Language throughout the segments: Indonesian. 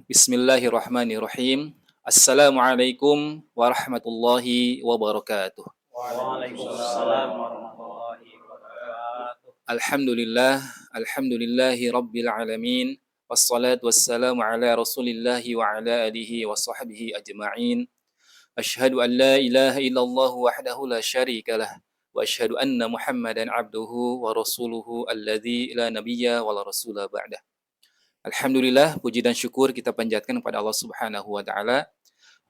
Bismillahirrahmanirrahim. Assalamualaikum warahmatullahi wabarakatuh. Waalaikumsalam warahmatullahi wabarakatuh. Alhamdulillahi rabbil alamin. Wassalatu wassalamu ala rasulillahi wa ala alihi wa sahbihi ajma'in. Ashhadu an la ilaha illallah wahdahu la syarika lah. Wa ashhadu anna Muhammadan abduhu wa rasuluhu alladzi la nabiyya wa la rasula ba'dah. Alhamdulillah, puji dan syukur kita panjatkan kepada Allah Subhanahu wa taala.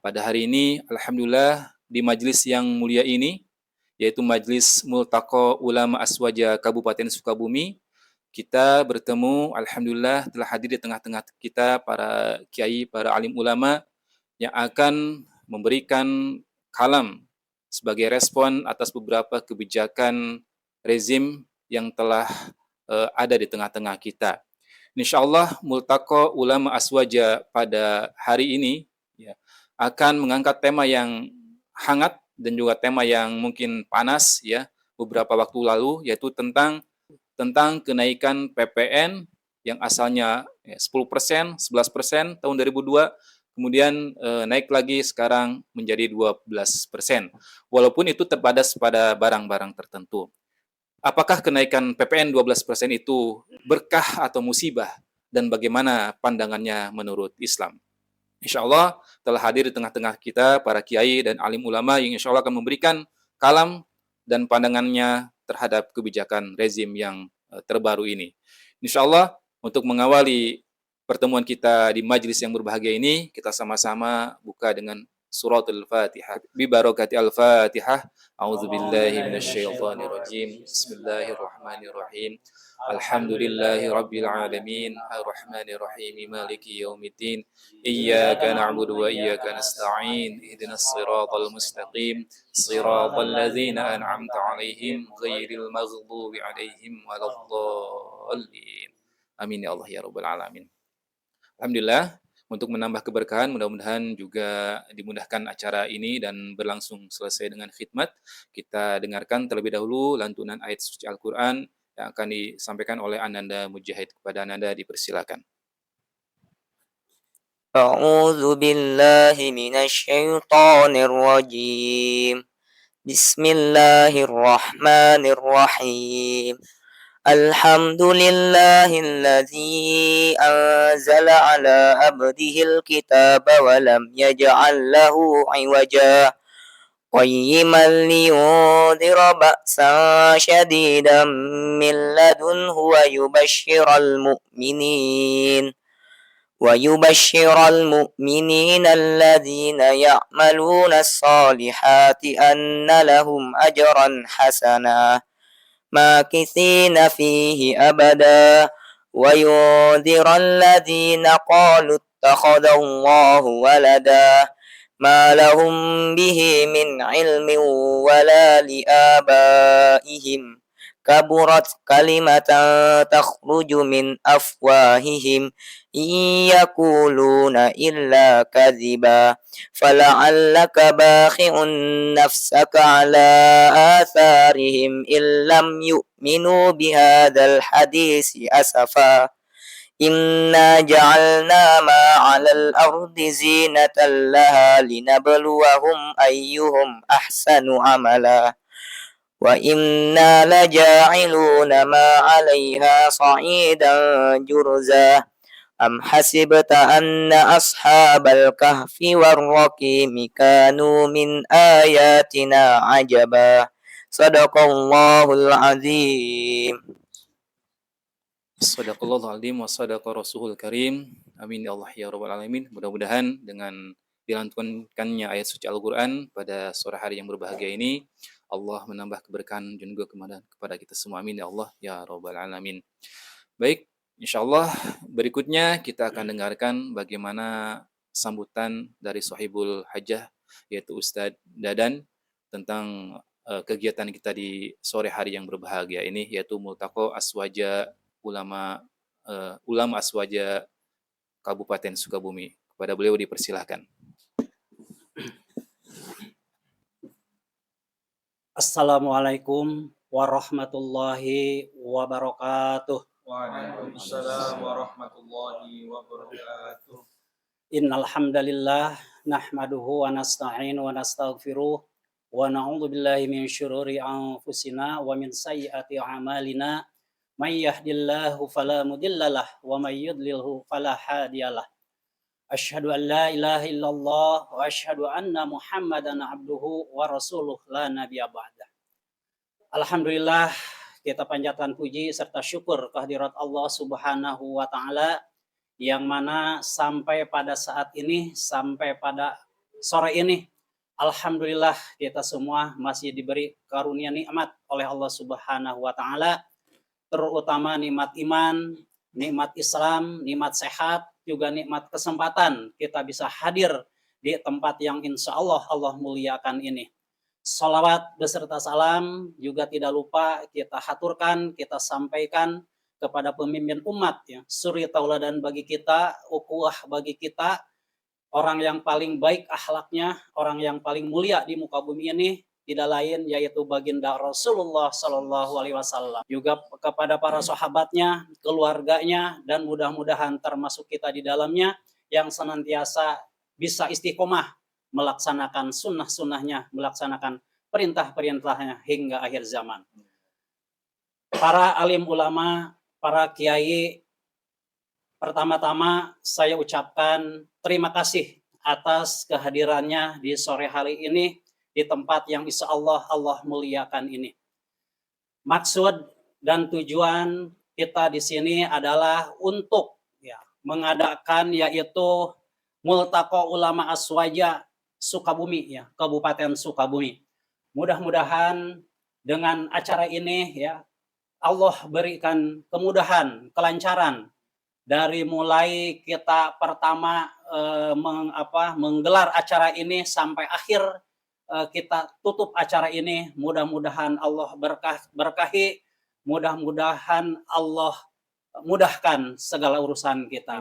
Pada hari ini alhamdulillah di majlis yang mulia ini, yaitu Majlis Multaqa Ulama Aswaja Kabupaten Sukabumi, kita bertemu, alhamdulillah telah hadir di tengah-tengah kita para kiai, para alim ulama yang akan memberikan kalam sebagai respon atas beberapa kebijakan rezim yang telah ada di tengah-tengah kita. Insyaallah Multaqa Ulama Aswaja pada hari ini ya, akan mengangkat tema yang hangat dan juga tema yang mungkin panas ya beberapa waktu lalu, yaitu tentang kenaikan PPN yang asalnya 10%, 11% tahun 2002, kemudian naik lagi sekarang menjadi 12%. Walaupun itu terbatas pada barang-barang tertentu. Apakah kenaikan PPN 12% itu berkah atau musibah? Dan bagaimana pandangannya menurut Islam? Insya Allah telah hadir di tengah-tengah kita para kiai dan alim ulama yang insya Allah akan memberikan kalam dan pandangannya terhadap kebijakan rezim yang terbaru ini. Insya Allah untuk mengawali pertemuan kita di majlis yang berbahagia ini, kita sama-sama buka dengan suratul Fatihah. Bi barakati al-Fatihah. A'udzubillahi minasyaitonirrajim. Bismillahirrahmanirrahim. Alhamdulillahi rabbil alamin. Arrahmanirrahim. Maliki yaumiddin. Iyyaka na'budu wa iyyaka nasta'in. Ihdinas siratal mustaqim. Siratal ladzina an'amta 'alaihim ghairil maghdubi 'alaihim waladdallin. Amin ya Allah ya rabbal alamin. Alhamdulillah, untuk menambah keberkahan, mudah-mudahan juga dimudahkan acara ini dan berlangsung selesai dengan khidmat. Kita dengarkan terlebih dahulu lantunan ayat suci Al-Quran yang akan disampaikan oleh Ananda Mujahid. Kepada Ananda dipersilakan. A'udzu billahi minasyaitonir rajim. Bismillahirrahmanirrahim. Alhamdulillahilladzi anzala ala abdihil kitaba wa lam yaj'al lahu 'iwaja qayyiman liyundhira ba'san syadidan min ladunhu wa yubashshiral mu'minin الذين يعملون الصالحات أن لهم أجرا حسنا ماكثين فيه أبدا وينذر الذين قالوا اتخذ الله ولدا ما لهم به من علم ولا لآبائهم كبرت كلمة تخرج من أفواههم إن يقولون إلا كذبا فلعلك باخع نفسك على آثارهم إن لم يؤمنوا بهذا الحديث أسفا إنا جعلنا ما على الأرض زينة لها لنبلوهم أيهم أحسن عملا وإنا لجاعلون ما عليها صعيدا جرزا أم حسبت أن أصحاب الكهف والرقيم كانوا من آياتنا عجبا صدق الله العظيم. Sadaqallahul azim wa sadaqa rasulul karim. Amin ya Allah ya rabbal alamin. Mudah-mudahan dengan dilantunkannya ayat suci Al-Quran pada sore hari yang berbahagia ini, Allah menambah keberkahan dan juga kepada kita semua. Amin ya Allah ya rabbal alamin. Baik, insyaallah berikutnya kita akan dengarkan bagaimana sambutan dari Sahibul Hajah, yaitu Ustadz Dadan, tentang kegiatan kita di sore hari yang berbahagia ini, yaitu Multaqa Aswaja Ulama Aswaja Kabupaten Sukabumi. Kepada beliau dipersilahkan. Assalamualaikum warahmatullahi wabarakatuh. Waalaikumsalam warahmatullahi wabarakatuh. Innal hamdalillah nahmaduhu wa nasta'inu wa nastaghfiruh wa na'udzu billahi min syururi anfusina wa min sayyiati a'malina. May yahdihillahu fala mudhillalah wa may yudlilhu fala hadiyalah. Asyhadu an la ilaha illallah wa asyhadu anna Muhammadan abduhu wa rasuluh la nabiyya ba'da. Alhamdulillah, kita panjatkan puji serta syukur kehadirat Allah Subhanahu wa taala yang mana sampai pada saat ini, sampai pada sore ini, alhamdulillah kita semua masih diberi karunia nikmat oleh Allah Subhanahu wa taala, terutama nikmat iman, nikmat Islam, nikmat sehat, juga nikmat kesempatan kita bisa hadir di tempat yang insya Allah Allah muliakan ini. Salawat beserta salam juga tidak lupa kita haturkan, kita sampaikan kepada pemimpin umat, ya, suri tauladan bagi kita, ukhuwah bagi kita, orang yang paling baik akhlaknya, orang yang paling mulia di muka bumi ini tidak lain yaitu baginda Rasulullah Shallallahu Alaihi Wasallam. Juga kepada para sahabatnya, keluarganya, dan mudah-mudahan termasuk kita di dalamnya yang senantiasa bisa istiqomah melaksanakan sunnah-sunnahnya, melaksanakan perintah-perintahnya hingga akhir zaman. Para alim ulama, para kiai, pertama-tama saya ucapkan terima kasih atas kehadirannya di sore hari ini di tempat yang insya Allah Allah muliakan ini. Maksud dan tujuan kita di sini adalah untuk mengadakan yaitu Multaqo Ulama Aswaja Sukabumi, ya, Kabupaten Sukabumi. Mudah-mudahan dengan acara ini, ya, Allah berikan kemudahan, kelancaran dari mulai kita pertama menggelar acara ini sampai akhir kita tutup acara ini. Mudah-mudahan Allah berkahi, mudah-mudahan Allah mudahkan segala urusan kita.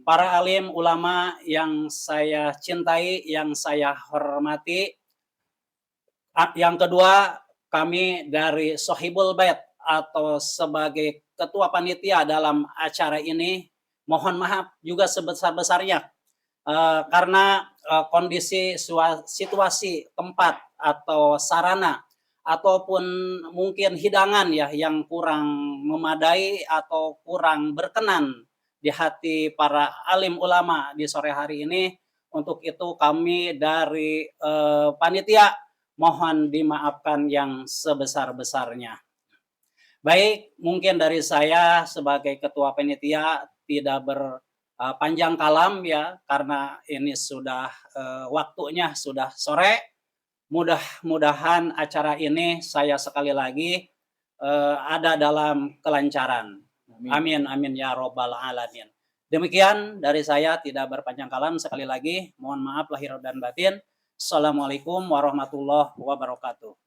Para alim ulama yang saya cintai, yang saya hormati. Yang kedua, kami dari Sohibul Bait atau sebagai ketua panitia dalam acara ini, mohon maaf juga sebesar-besarnya karena kondisi situasi tempat atau sarana ataupun mungkin hidangan, ya, yang kurang memadai atau kurang berkenan di hati para alim ulama di sore hari ini. Untuk itu kami dari panitia mohon dimaafkan yang sebesar-besarnya. Baik, mungkin dari saya sebagai ketua panitia tidak berpanjang kalam, ya, karena ini sudah waktunya sudah sore. Mudah-mudahan acara ini saya sekali lagi ada dalam kelancaran. Amin, amin ya robbal alamin. Demikian dari saya, tidak berpanjang kalam. Sekali lagi mohon maaf lahir dan batin. Assalamualaikum warahmatullahi wabarakatuh.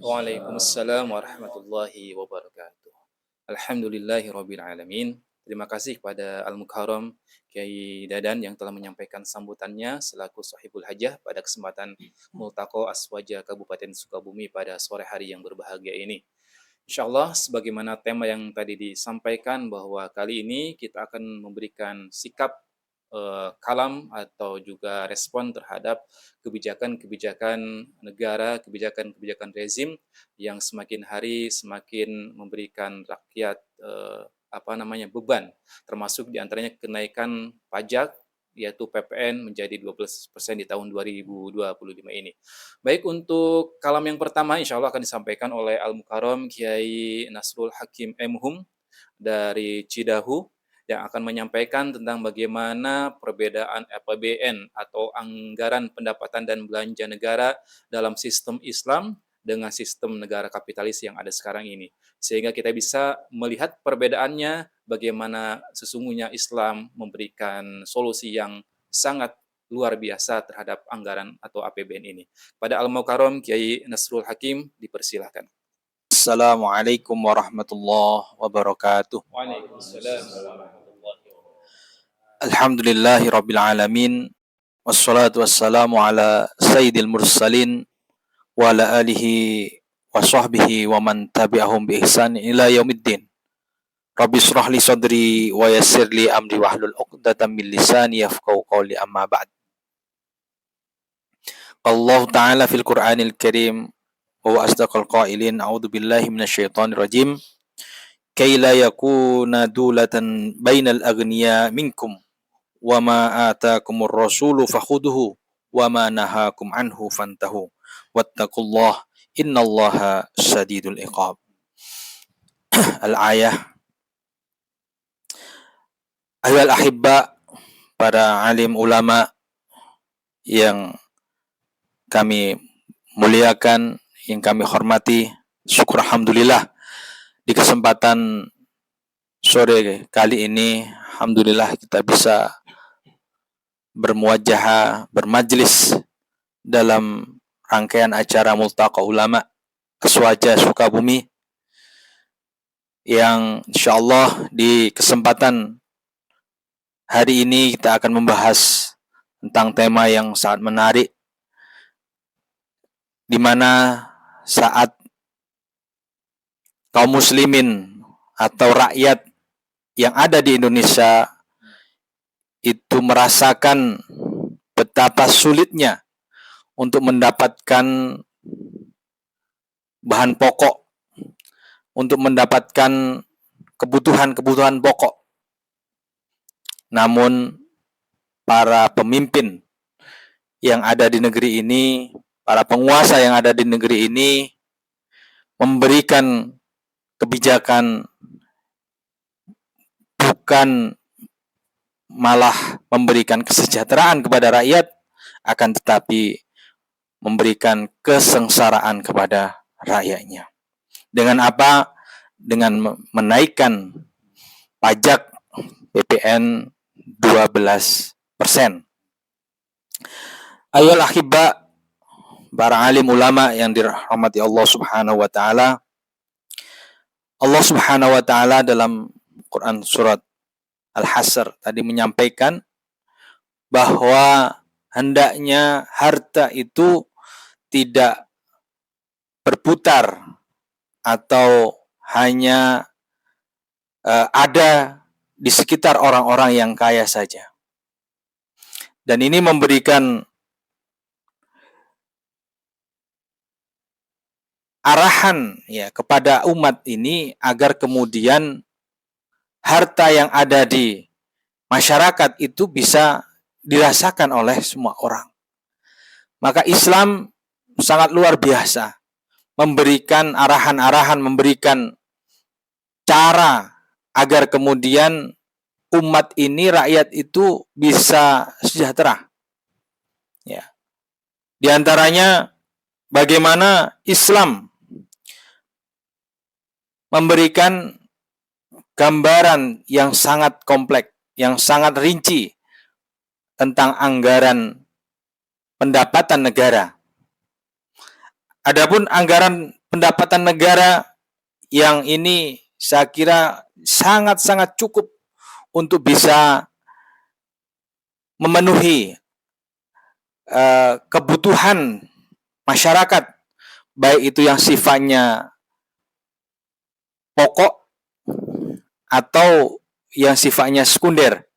Waalaikumsalam warahmatullahi wabarakatuh. Alhamdulillahirabbil alamin. Terima kasih kepada Al-Mukarram Kiai Dadan yang telah menyampaikan sambutannya selaku Sahibul Hajah pada kesempatan Multaqo Aswaja Kabupaten Sukabumi pada sore hari yang berbahagia ini. Insyaallah, sebagaimana tema yang tadi disampaikan bahwa kali ini kita akan memberikan sikap kalam atau juga respon terhadap kebijakan-kebijakan negara, kebijakan-kebijakan rezim yang semakin hari semakin memberikan rakyat beban, termasuk diantaranya kenaikan pajak yaitu PPN menjadi 12% di tahun 2025 ini. Baik, untuk kalam yang pertama insya Allah akan disampaikan oleh Al-Mukarram Kiai Nasrul Hakim M.Hum dari Cidahu, yang akan menyampaikan tentang bagaimana perbedaan APBN atau anggaran pendapatan dan belanja negara dalam sistem Islam dengan sistem negara kapitalis yang ada sekarang ini. Sehingga kita bisa melihat perbedaannya, bagaimana sesungguhnya Islam memberikan solusi yang sangat luar biasa terhadap anggaran atau APBN ini. Pada Al-Mukarram Kiai Nasrul Hakim, dipersilahkan. Assalamualaikum warahmatullahi wabarakatuh. Waalaikumsalam. Alhamdulillahi rabbil alamin. Wassalatu wassalamu ala sayyidil mursalin wa ala alihi wa sahbihi wa man tabi'ahum bi ihsan ila yaumiddin. Rabbi shrah li sadri wa yassir li amri wahlul 'uqdatam min lisani yafqahu qawli, amma ba'd. Allah Ta'ala fil Qur'anil Karim wa huwa asdaqal qailin, a'udzu billahi minasyaitonir rajim. Kay la yakuna dulatan bainal aghniya minkum wa ma atakumur rasulu fakhuduhu wa ma nahakum anhu fantahu wattaqullah innallaha syadidul iqab. Al-ayah. Ayyuhal ahibba, para alim ulama yang kami muliakan, yang kami hormati, syukur alhamdulillah di kesempatan sore kali ini, alhamdulillah kita bisa bermuajahah, bermajlis dalam rangkaian acara Multaqa Ulama Keswaja Sukabumi, yang insyaallah di kesempatan hari ini kita akan membahas tentang tema yang sangat menarik, di mana saat kaum muslimin atau rakyat yang ada di Indonesia itu merasakan betapa sulitnya untuk mendapatkan bahan pokok, untuk mendapatkan kebutuhan-kebutuhan pokok. Namun para pemimpin yang ada di negeri ini, para penguasa yang ada di negeri ini memberikan kebijakan, bukan malah memberikan kesejahteraan kepada rakyat, akan tetapi memberikan kesengsaraan kepada rakyatnya. Dengan apa? Dengan menaikkan pajak PPN 12%. Ayolah ahibba, para alim ulama yang dirahmati Allah Subhanahu wa taala. Allah Subhanahu wa taala dalam Quran surat Al-Hasr tadi menyampaikan bahwa hendaknya harta itu tidak berputar atau hanya ada di sekitar orang-orang yang kaya saja. Dan ini memberikan arahan ya kepada umat ini agar kemudian harta yang ada di masyarakat itu bisa dirasakan oleh semua orang. Maka Islam sangat luar biasa memberikan arahan-arahan, memberikan cara agar kemudian umat ini, rakyat itu bisa sejahtera. Ya. Di antaranya bagaimana Islam memberikan gambaran yang sangat kompleks, yang sangat rinci tentang anggaran pendapatan negara. Adapun anggaran pendapatan negara yang ini saya kira sangat-sangat cukup untuk bisa memenuhi kebutuhan masyarakat, baik itu yang sifatnya pokok atau yang sifatnya sekunder.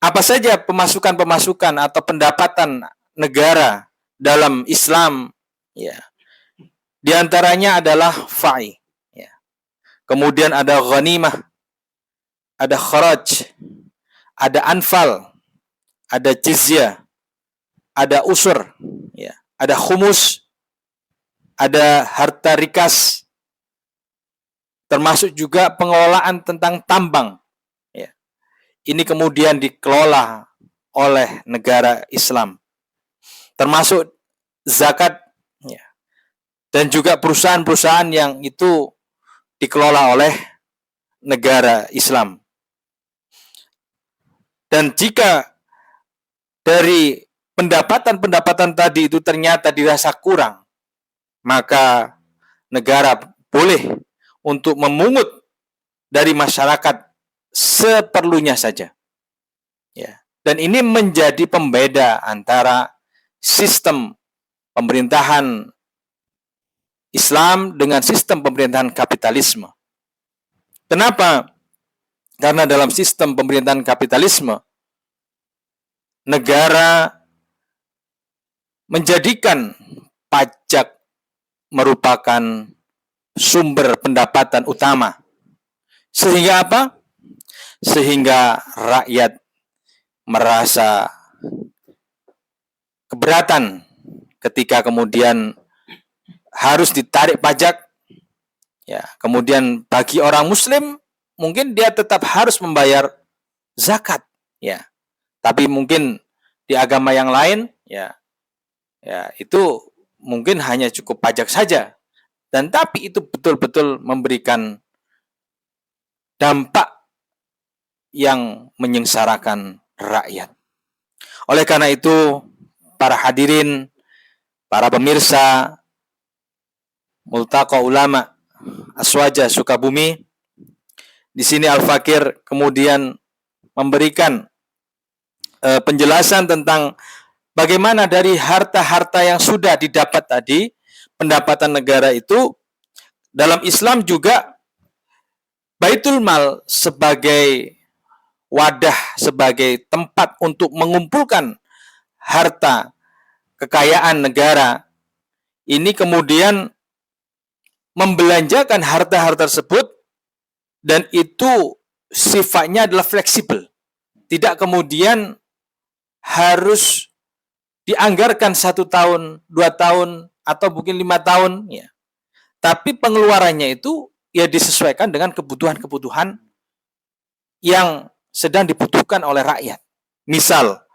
Apa saja pemasukan-pemasukan atau pendapatan negara dalam Islam? Ya, di antaranya adalah fa'i. Ya. Kemudian ada ghanimah, ada kharaj, ada anfal, ada jizyah, ada usur, ya, ada khumus, ada harta rikas, termasuk juga pengelolaan tentang tambang. Ya. Ini kemudian dikelola oleh negara Islam, termasuk zakat, ya, dan juga perusahaan-perusahaan yang itu dikelola oleh negara Islam. Dan jika dari pendapatan-pendapatan tadi itu ternyata dirasa kurang, maka negara boleh untuk memungut dari masyarakat seperlunya saja. Ya. Dan ini menjadi pembeda antara sistem pemerintahan Islam dengan sistem pemerintahan kapitalisme. Kenapa? Karena dalam sistem pemerintahan kapitalisme, negara menjadikan pajak merupakan sumber pendapatan utama. Sehingga apa? Sehingga rakyat merasa keberatan ketika kemudian harus ditarik pajak. Ya, kemudian bagi orang muslim mungkin dia tetap harus membayar zakat, ya. Tapi mungkin di agama yang lain, ya itu mungkin hanya cukup pajak saja. Dan tapi itu betul-betul memberikan dampak yang menyengsarakan rakyat. Oleh karena itu, para hadirin, para pemirsa Multaqa Ulama Aswaja Sukabumi, di sini Al-Fakir kemudian memberikan penjelasan tentang bagaimana dari harta-harta yang sudah didapat tadi, pendapatan negara itu, dalam Islam juga Baitul Mal sebagai wadah, sebagai tempat untuk mengumpulkan harta kekayaan negara, ini kemudian membelanjakan harta-harta tersebut, dan itu sifatnya adalah fleksibel. Tidak kemudian harus dianggarkan 1 tahun, 2 tahun, atau mungkin 5 tahun. Ya. Tapi pengeluarannya itu ya disesuaikan dengan kebutuhan-kebutuhan yang sedang dibutuhkan oleh rakyat. Misal,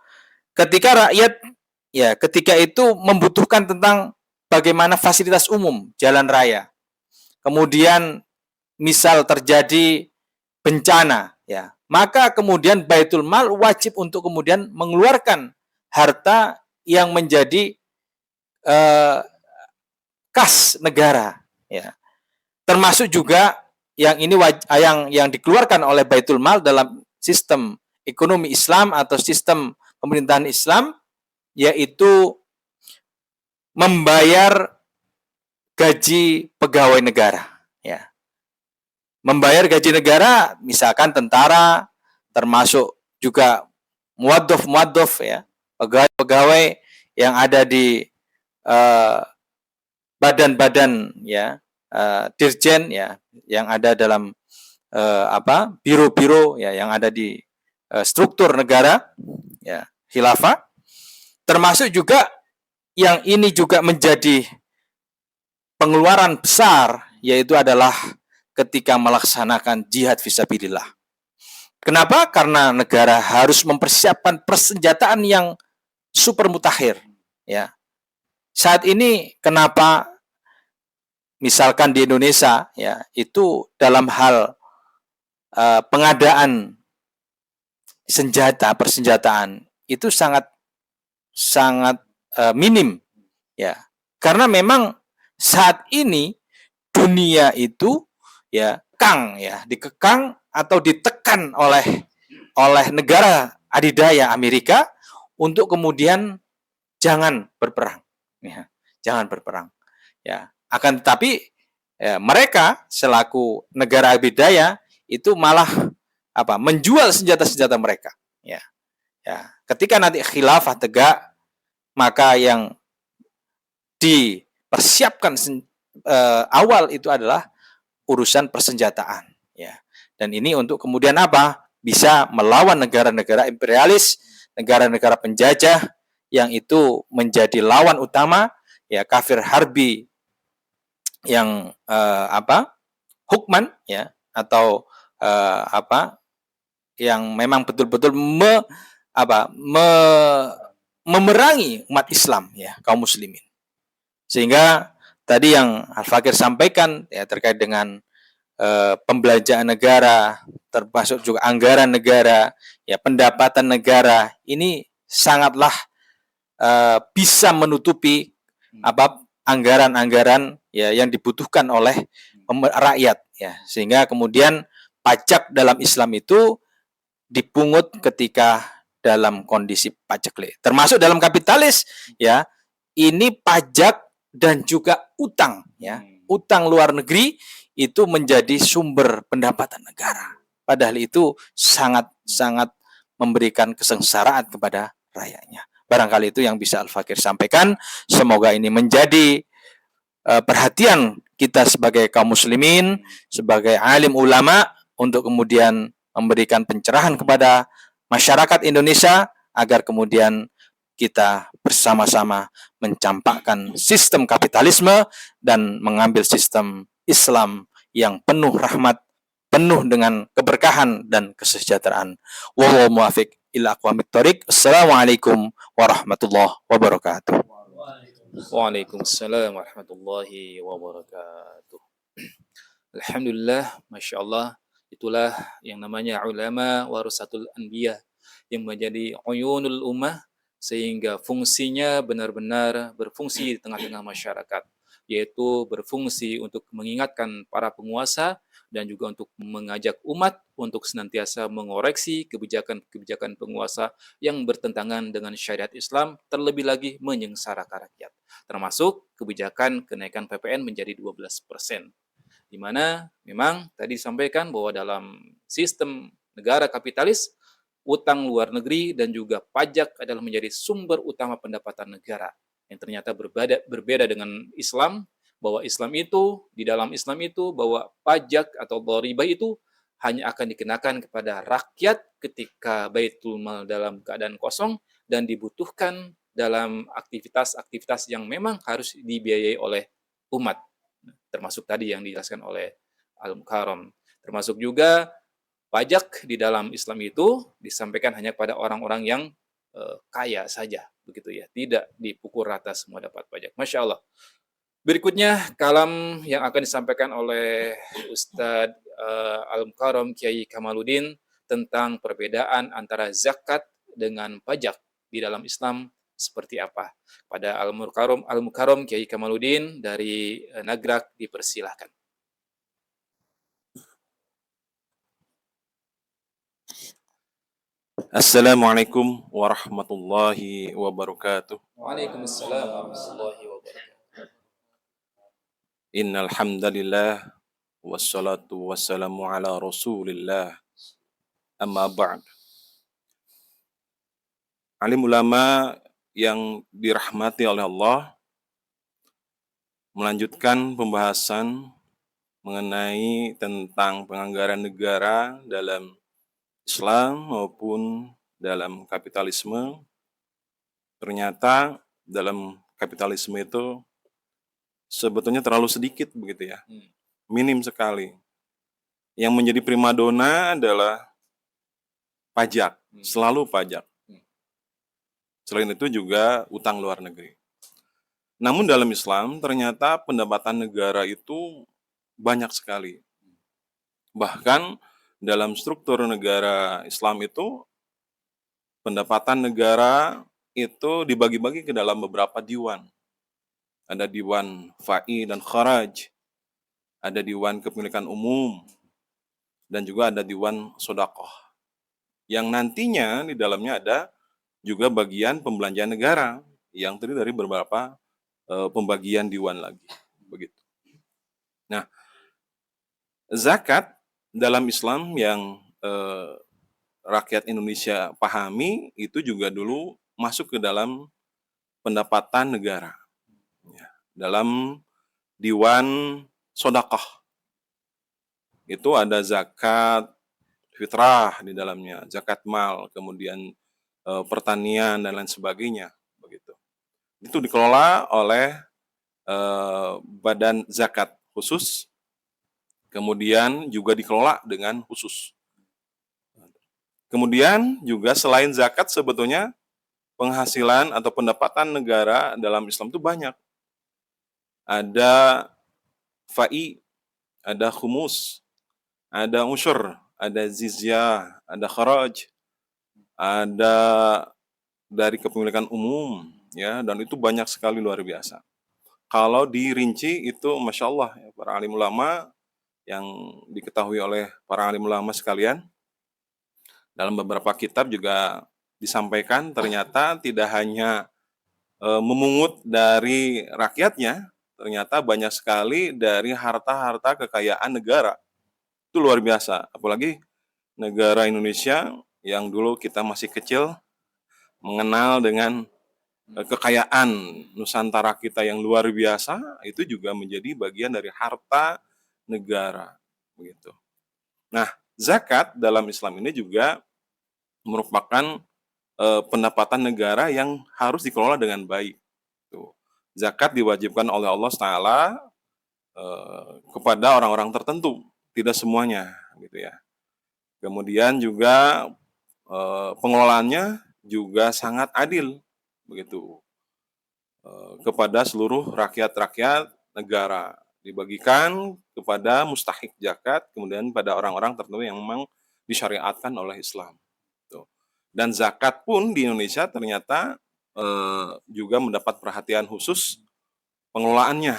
ketika itu membutuhkan tentang bagaimana fasilitas umum, jalan raya. Kemudian misal terjadi bencana, ya, maka kemudian Baitul Mal wajib untuk kemudian mengeluarkan harta yang menjadi kas negara, ya. Termasuk juga yang ini yang dikeluarkan oleh Baitul Mal dalam sistem ekonomi Islam atau sistem pemerintahan Islam, yaitu membayar gaji pegawai negara, ya. Membayar gaji negara, misalkan tentara, termasuk juga muwaddof, ya, pegawai-pegawai yang ada di badan-badan, ya, dirjen, ya, yang ada dalam biro-biro, ya, yang ada di struktur negara, ya, khilafah. Termasuk juga yang ini juga menjadi pengeluaran besar, yaitu adalah ketika melaksanakan jihad fisabilillah. Kenapa? Karena negara harus mempersiapkan persenjataan yang super mutakhir, ya. Saat ini kenapa misalkan di Indonesia, ya, itu dalam hal pengadaan persenjataan itu sangat minim, ya. Karena memang saat ini dunia itu, ya, dikekang atau ditekan oleh negara adidaya Amerika untuk kemudian jangan berperang, ya, jangan berperang, ya. Akan tetapi mereka selaku negara adidaya itu malah menjual senjata-senjata mereka, ya. Ketika nanti khilafah tegak, maka yang dipersiapkan awal itu adalah urusan persenjataan, ya. Dan ini untuk kemudian bisa melawan negara-negara imperialis, negara-negara penjajah yang itu menjadi lawan utama, ya, kafir harbi yang hukman, ya, atau yang memang betul-betul memerangi umat Islam, ya, kaum muslimin. Sehingga tadi yang Al-Fakir sampaikan, ya, terkait dengan pembelanjaan negara, termasuk juga anggaran negara, ya, pendapatan negara, ini sangatlah bisa menutupi anggaran-anggaran, ya, yang dibutuhkan oleh rakyat, ya. Sehingga kemudian pajak dalam Islam itu dipungut ketika dalam kondisi paceklik. Termasuk dalam kapitalis, ya, ini pajak dan juga utang, ya. utang luar negeri itu menjadi sumber pendapatan negara. Padahal itu sangat-sangat memberikan kesengsaraan kepada rakyatnya. Barangkali itu yang bisa Al-Fakir sampaikan. Semoga ini menjadi perhatian kita sebagai kaum muslimin, sebagai alim ulama, untuk kemudian memberikan pencerahan kepada masyarakat Indonesia agar kemudian kita bersama-sama mencampakkan sistem kapitalisme dan mengambil sistem Islam yang penuh rahmat, penuh dengan keberkahan dan kesejahteraan. Wallahu muwaffiq ila aqwamit thoriq. Assalamualaikum warahmatullahi wabarakatuh. Waalaikumsalam warahmatullahi wabarakatuh. Alhamdulillah, Masya Allah, itulah yang namanya ulama warasatul anbiya, yang menjadi uyunul ummah, sehingga fungsinya benar-benar berfungsi di tengah-tengah masyarakat, yaitu berfungsi untuk mengingatkan para penguasa dan juga untuk mengajak umat untuk senantiasa mengoreksi kebijakan-kebijakan penguasa yang bertentangan dengan syariat Islam, terlebih lagi menyengsarakan rakyat. Termasuk kebijakan kenaikan PPN menjadi 12%. Di mana memang tadi disampaikan bahwa dalam sistem negara kapitalis, utang luar negeri dan juga pajak adalah menjadi sumber utama pendapatan negara, yang ternyata berbeda dengan Islam, bahwa di dalam Islam itu bahwa pajak atau dharibah itu hanya akan dikenakan kepada rakyat ketika baitul mal dalam keadaan kosong dan dibutuhkan dalam aktivitas-aktivitas yang memang harus dibiayai oleh umat, termasuk tadi yang dijelaskan oleh Al-Mukarram. Termasuk juga pajak di dalam Islam itu disampaikan hanya pada orang-orang yang kaya saja, begitu ya, tidak dipukul rata semua dapat pajak. Masya Allah. Berikutnya kalam yang akan disampaikan oleh Ustadz Al-Mukarram Kiai Kamaluddin tentang perbedaan antara zakat dengan pajak di dalam Islam seperti apa. Pada Al-Mukarram Kiai Kamaluddin dari Nagrak, dipersilahkan. Assalamualaikum warahmatullahi wabarakatuh. Waalaikumsalam warahmatullahi wabarakatuh. Innal hamdalillah wassalatu wassalamu ala Rasulillah. Amma ba'd. Alim ulama yang dirahmati oleh Allah melanjutkan pembahasan mengenai tentang penganggaran negara dalam Islam maupun dalam kapitalisme. Ternyata dalam kapitalisme itu sebetulnya terlalu sedikit begitu ya, minim sekali. Yang menjadi primadona adalah pajak, selalu pajak. Selain itu juga utang luar negeri. Namun dalam Islam ternyata pendapatan negara itu banyak sekali. Bahkan dalam struktur negara Islam itu, pendapatan negara itu dibagi-bagi ke dalam beberapa diwan. Ada diwan fa'i dan kharaj, ada diwan kepemilikan umum, dan juga ada diwan sodakoh. Yang nantinya di dalamnya ada juga bagian pembelanjaan negara, yang terdiri dari beberapa pembagian diwan lagi. Begitu. Nah, zakat dalam Islam yang rakyat Indonesia pahami itu juga dulu masuk ke dalam pendapatan negara. Ya, dalam diwan sodakoh itu ada zakat fitrah di dalamnya, zakat mal, kemudian pertanian dan lain sebagainya. Begitu. Itu dikelola oleh badan zakat khusus. Kemudian juga dikelola dengan khusus. Kemudian juga selain zakat sebetulnya penghasilan atau pendapatan negara dalam Islam itu banyak. Ada fa'i, ada khumus, ada usyur, ada zizyah, ada kharaj, ada dari kepemilikan umum, ya, dan itu banyak sekali, luar biasa. Kalau dirinci itu Masya Allah, ya, para alim ulama yang diketahui oleh para alim ulama sekalian, dalam beberapa kitab juga disampaikan ternyata tidak hanya memungut dari rakyatnya, ternyata banyak sekali dari harta-harta kekayaan negara. Itu luar biasa. Apalagi negara Indonesia yang dulu kita masih kecil mengenal dengan kekayaan Nusantara kita yang luar biasa, itu juga menjadi bagian dari harta negara. Begitu. Nah, zakat dalam Islam ini juga merupakan pendapatan negara yang harus dikelola dengan baik. Tuh. Zakat diwajibkan oleh Allah Taala kepada orang-orang tertentu, tidak semuanya, gitu ya. Kemudian juga pengelolaannya juga sangat adil, begitu, kepada seluruh rakyat-rakyat negara, dibagikan kepada mustahik zakat, kemudian pada orang-orang tertentu yang memang disyariatkan oleh Islam. Tuh. Dan zakat pun di Indonesia ternyata juga mendapat perhatian khusus pengelolaannya,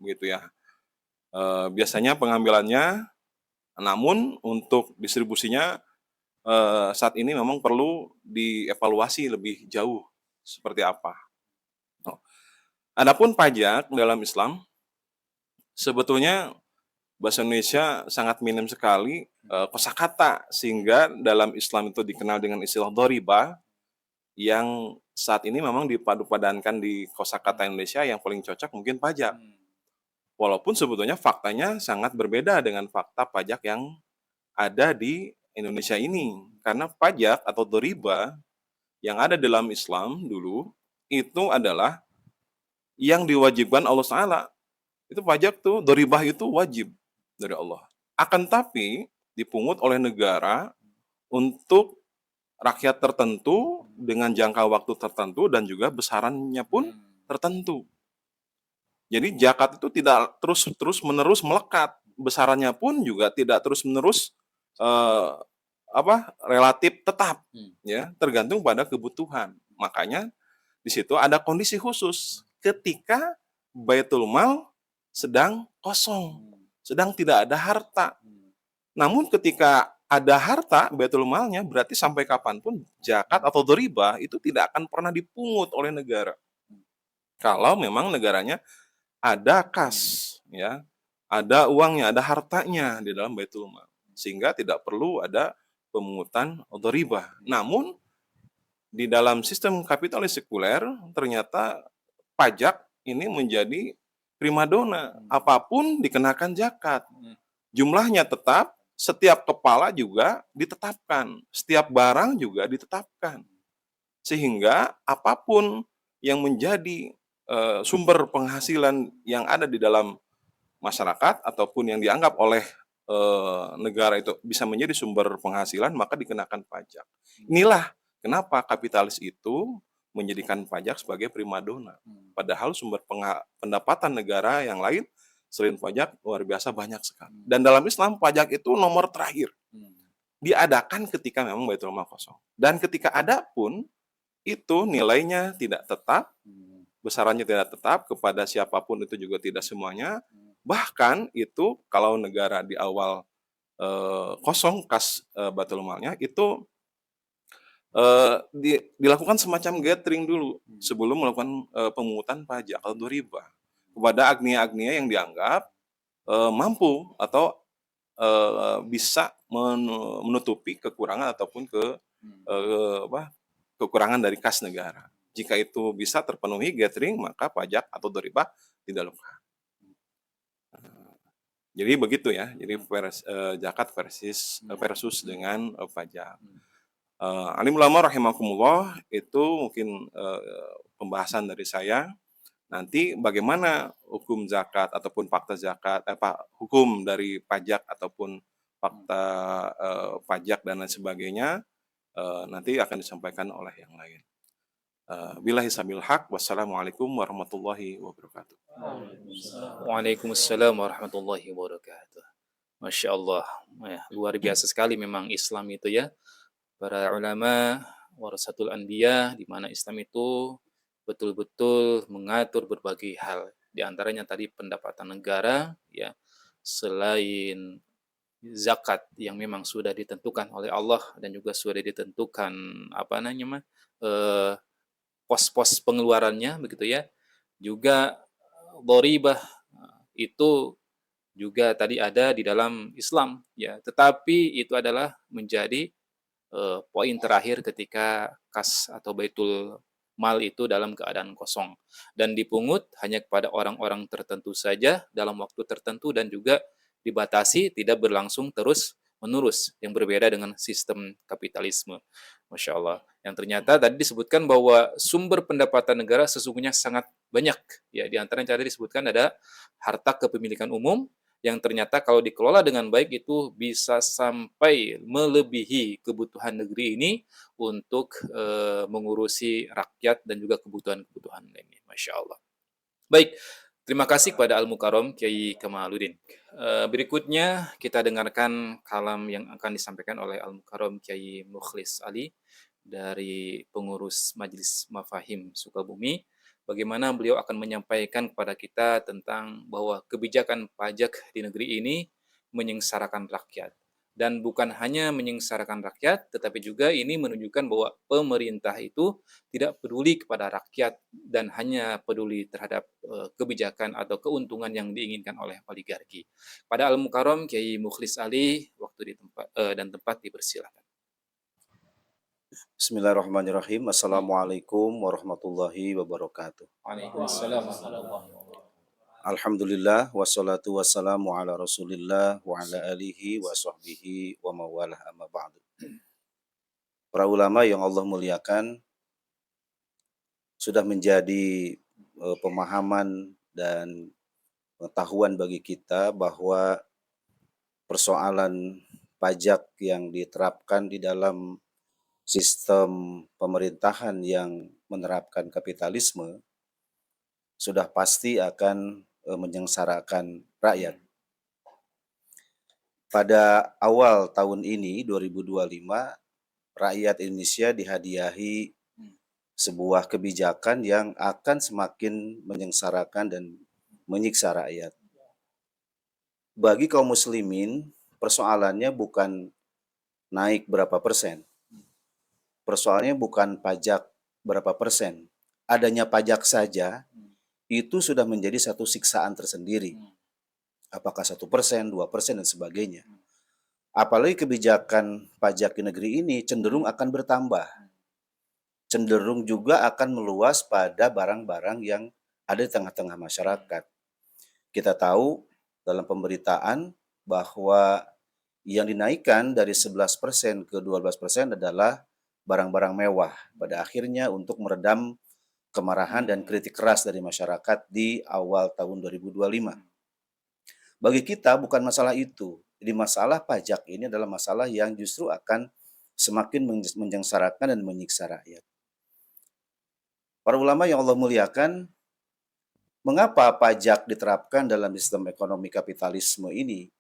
begitu ya. Biasanya pengambilannya, namun untuk distribusinya saat ini memang perlu dievaluasi lebih jauh seperti apa. Oh. Adapun pajak dalam Islam, sebetulnya bahasa Indonesia sangat minim sekali kosakata sehingga dalam Islam itu dikenal dengan istilah dhoribah yang saat ini memang dipadu-padankan di kosakata Indonesia yang paling cocok mungkin pajak. Walaupun sebetulnya faktanya sangat berbeda dengan fakta pajak yang ada di Indonesia ini. Karena pajak atau dhoribah yang ada dalam Islam dulu itu adalah yang diwajibkan Allah Ta'ala. Itu pajak tuh, dhoribah itu wajib dari Allah. Akan tapi dipungut oleh negara untuk rakyat tertentu dengan jangka waktu tertentu dan juga besarannya pun tertentu. Jadi zakat itu tidak terus menerus melekat, besarannya pun juga tidak terus menerus relatif tetap, ya, tergantung pada kebutuhan. Makanya di situ ada kondisi khusus ketika Baitul Mal sedang kosong, sedang tidak ada harta. Namun ketika ada harta Baitul Malnya, berarti sampai kapanpun zakat atau dhoribah itu tidak akan pernah dipungut oleh negara. Kalau memang negaranya ada kas, ya, ada uangnya, ada hartanya di dalam Baitul Mal, sehingga tidak perlu ada pemungutan dhoribah. Namun di dalam sistem kapitalis sekuler ternyata pajak ini menjadi primadona, apapun dikenakan zakat. Jumlahnya tetap, setiap kepala juga ditetapkan, setiap barang juga ditetapkan. Sehingga apapun yang menjadi sumber penghasilan yang ada di dalam masyarakat ataupun yang dianggap oleh negara itu bisa menjadi sumber penghasilan, maka dikenakan pajak. Inilah kenapa kapitalis itu menjadikan pajak sebagai primadona. Padahal sumber pendapatan negara yang lain selain pajak luar biasa banyak sekali. Dan dalam Islam pajak itu nomor terakhir. Diadakan ketika memang Baitul Mal kosong. Dan ketika ada pun itu nilainya tidak tetap, besarannya tidak tetap, kepada siapapun itu juga tidak semuanya. Bahkan itu kalau negara di awal kosong kas Baitul Malnya itu dilakukan semacam gathering dulu sebelum melakukan pemungutan pajak atau dhoribah kepada agnia-agnia yang dianggap mampu atau bisa menutupi kekurangan ataupun kekurangan dari kas negara. Jika itu bisa terpenuhi gathering, maka pajak atau dhoribah tidak luka. Jadi begitu ya. Jadi zakat versus dengan pajak. Alim ulama rahimakumullah, itu mungkin pembahasan dari saya. Nanti bagaimana hukum zakat ataupun fakta zakat, hukum dari pajak ataupun fakta pajak dan lain sebagainya, nanti akan disampaikan oleh yang lain. Billahi sabil haq, wassalamualaikum warahmatullahi wabarakatuh. Waalaikumsalam warahmatullahi wabarakatuh. Masya Allah, ya, luar biasa sekali memang Islam itu ya. Para ulama warasatul anbiya, di mana Islam itu betul-betul mengatur berbagai hal. Di antaranya tadi pendapatan negara, ya, selain zakat yang memang sudah ditentukan oleh Allah dan juga sudah ditentukan pos-pos pengeluarannya begitu ya. Juga dharibah itu juga tadi ada di dalam Islam ya, tetapi itu adalah menjadi poin terakhir ketika kas atau baitul mal itu dalam keadaan kosong dan dipungut hanya kepada orang-orang tertentu saja dalam waktu tertentu dan juga dibatasi tidak berlangsung terus menerus yang berbeda dengan sistem kapitalisme. Masya Allah. Yang ternyata tadi disebutkan bahwa sumber pendapatan negara sesungguhnya sangat banyak. Ya, di antara yang tadi disebutkan ada harta kepemilikan umum, yang ternyata kalau dikelola dengan baik itu bisa sampai melebihi kebutuhan negeri ini untuk mengurusi rakyat dan juga kebutuhan-kebutuhan lainnya. Masya Allah. Baik, terima kasih kepada Al-Mukarram Kiai Kamaluddin. Berikutnya kita dengarkan kalam yang akan disampaikan oleh Al-Mukarram Kiai Mukhlis Ali dari pengurus Majelis Mafahim Sukabumi. Bagaimana beliau akan menyampaikan kepada kita tentang bahwa kebijakan pajak di negeri ini menyengsarakan rakyat. Dan bukan hanya menyengsarakan rakyat, tetapi juga ini menunjukkan bahwa pemerintah itu tidak peduli kepada rakyat dan hanya peduli terhadap kebijakan atau keuntungan yang diinginkan oleh oligarki. Pada Al-Mukarram Kiai Mukhlis Ali, waktu di tempat dan tempat dipersilakan. Bismillahirrahmanirrahim. Assalamualaikum warahmatullahi wabarakatuh. Waalaikumsalam. Alhamdulillah wassalatu wassalamu ala Rasulillah wa ala alihi wa sahbihi wa mawalah amma ba'du. Para ulama yang Allah muliakan, sudah menjadi pemahaman dan pengetahuan bagi kita bahwa persoalan pajak yang diterapkan di dalam sistem pemerintahan yang menerapkan kapitalisme sudah pasti akan menyengsarakan rakyat. Pada awal tahun ini 2025, rakyat Indonesia dihadiahi sebuah kebijakan yang akan semakin menyengsarakan dan menyiksa rakyat. Bagi kaum muslimin, persoalannya bukan naik berapa persen. Persoalannya bukan pajak berapa persen. Adanya pajak saja itu sudah menjadi satu siksaan tersendiri. Apakah 1%, 2%, dan sebagainya. Apalagi kebijakan pajak di negeri ini cenderung akan bertambah. Cenderung juga akan meluas pada barang-barang yang ada di tengah-tengah masyarakat. Kita tahu dalam pemberitaan bahwa yang dinaikkan dari 11% ke 12% adalah barang-barang mewah, pada akhirnya untuk meredam kemarahan dan kritik keras dari masyarakat di awal tahun 2025. Bagi kita bukan masalah itu. Jadi masalah pajak ini adalah masalah yang justru akan semakin menyengsarakan dan menyiksa rakyat. Para ulama yang Allah muliakan, mengapa pajak diterapkan dalam sistem ekonomi kapitalisme ini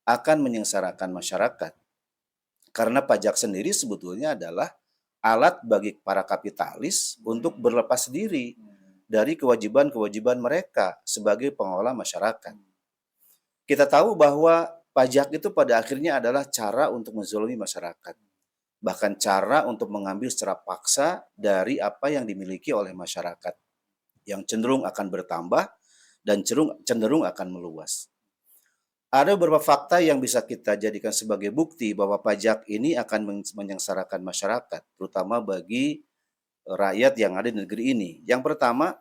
akan menyengsarakan masyarakat? Karena pajak sendiri sebetulnya adalah alat bagi para kapitalis untuk berlepas diri dari kewajiban-kewajiban mereka sebagai pengelola masyarakat. Kita tahu bahwa pajak itu pada akhirnya adalah cara untuk menzalimi masyarakat. Bahkan cara untuk mengambil secara paksa dari apa yang dimiliki oleh masyarakat, yang cenderung akan bertambah dan cenderung akan meluas. Ada beberapa fakta yang bisa kita jadikan sebagai bukti bahwa pajak ini akan menyengsarakan masyarakat, terutama bagi rakyat yang ada di negeri ini. Yang pertama,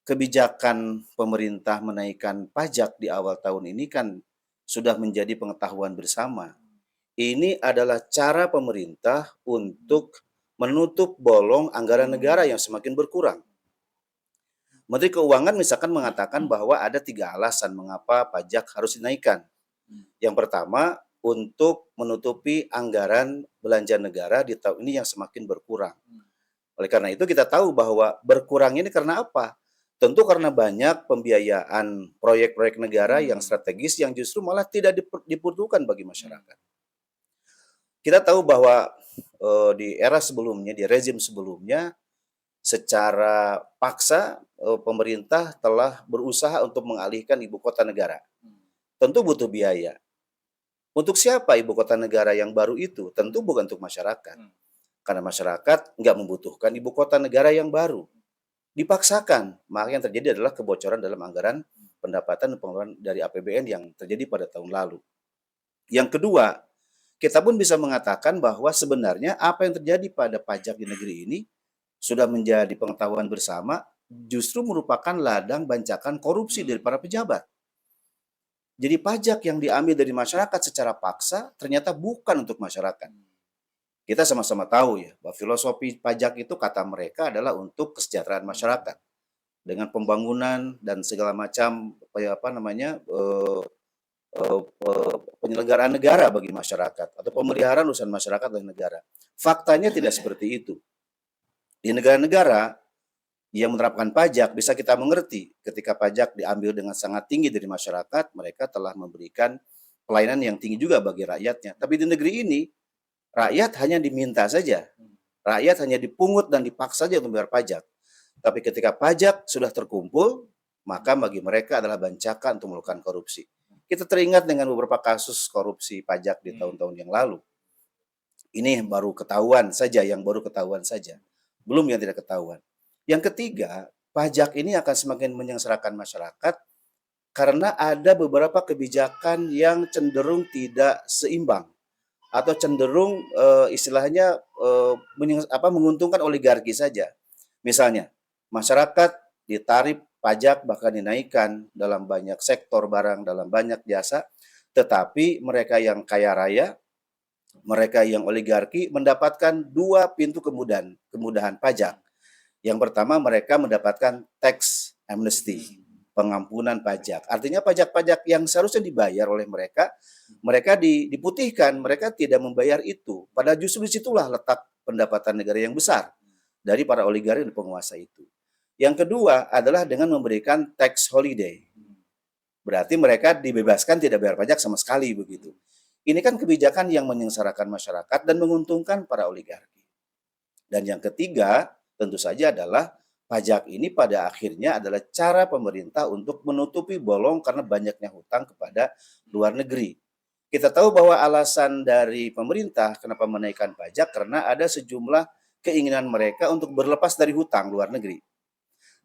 kebijakan pemerintah menaikkan pajak di awal tahun ini kan sudah menjadi pengetahuan bersama. Ini adalah cara pemerintah untuk menutup bolong anggaran negara yang semakin berkurang. Menteri Keuangan misalkan mengatakan bahwa ada 3 alasan mengapa pajak harus dinaikkan. Yang pertama, untuk menutupi anggaran belanja negara di tahun ini yang semakin berkurang. Oleh karena itu kita tahu bahwa berkurang ini karena apa? Tentu karena banyak pembiayaan proyek-proyek negara yang strategis yang justru malah tidak dibutuhkan bagi masyarakat. Kita tahu bahwa di era sebelumnya, di rezim sebelumnya, secara paksa pemerintah telah berusaha untuk mengalihkan ibu kota negara. Tentu butuh biaya. Untuk siapa ibu kota negara yang baru itu? Tentu bukan untuk masyarakat. Karena masyarakat nggak membutuhkan ibu kota negara yang baru. dipaksakan, maka yang terjadi adalah kebocoran dalam anggaran pendapatan dan pengeluaran dari APBN yang terjadi pada tahun lalu. Yang kedua, kita pun bisa mengatakan bahwa sebenarnya apa yang terjadi pada pajak di negeri ini sudah menjadi pengetahuan bersama, justru merupakan ladang bancakan korupsi dari para pejabat. Jadi pajak yang diambil dari masyarakat secara paksa ternyata bukan untuk masyarakat. Kita sama-sama tahu ya, bahwa filosofi pajak itu kata mereka adalah untuk kesejahteraan masyarakat. Dengan pembangunan dan segala macam penyelenggaraan negara bagi masyarakat atau pemeliharaan urusan masyarakat dan negara. Faktanya tidak seperti itu. Di negara-negara yang menerapkan pajak bisa kita mengerti ketika pajak diambil dengan sangat tinggi dari masyarakat, mereka telah memberikan pelayanan yang tinggi juga bagi rakyatnya. Tapi di negeri ini, rakyat hanya diminta saja. Rakyat hanya dipungut dan dipaksa saja untuk bayar pajak. Tapi ketika pajak sudah terkumpul, maka bagi mereka adalah bancakan untuk melakukan korupsi. Kita teringat dengan beberapa kasus korupsi pajak di tahun-tahun yang lalu. Ini baru ketahuan saja, yang baru ketahuan saja. Belum yang tidak ketahuan. Yang ketiga, pajak ini akan semakin menyengsarakan masyarakat karena ada beberapa kebijakan yang cenderung tidak seimbang atau cenderung menguntungkan oligarki saja. Misalnya, masyarakat ditarif pajak bahkan dinaikkan dalam banyak sektor barang, dalam banyak jasa, tetapi mereka yang kaya raya, mereka yang oligarki mendapatkan dua pintu kemudahan pajak. Yang pertama, mereka mendapatkan tax amnesty, pengampunan pajak. Artinya pajak-pajak yang seharusnya dibayar oleh mereka, mereka diputihkan, mereka tidak membayar itu. Padahal justru disitulah letak pendapatan negara yang besar dari para oligarki dan penguasa itu. Yang kedua adalah dengan memberikan tax holiday. Berarti mereka dibebaskan tidak bayar pajak sama sekali begitu. Ini kan kebijakan yang menyengsarakan masyarakat dan menguntungkan para oligarki. Dan yang ketiga, tentu saja adalah pajak ini pada akhirnya adalah cara pemerintah untuk menutupi bolong karena banyaknya hutang kepada luar negeri. Kita tahu bahwa alasan dari pemerintah kenapa menaikkan pajak karena ada sejumlah keinginan mereka untuk berlepas dari hutang luar negeri.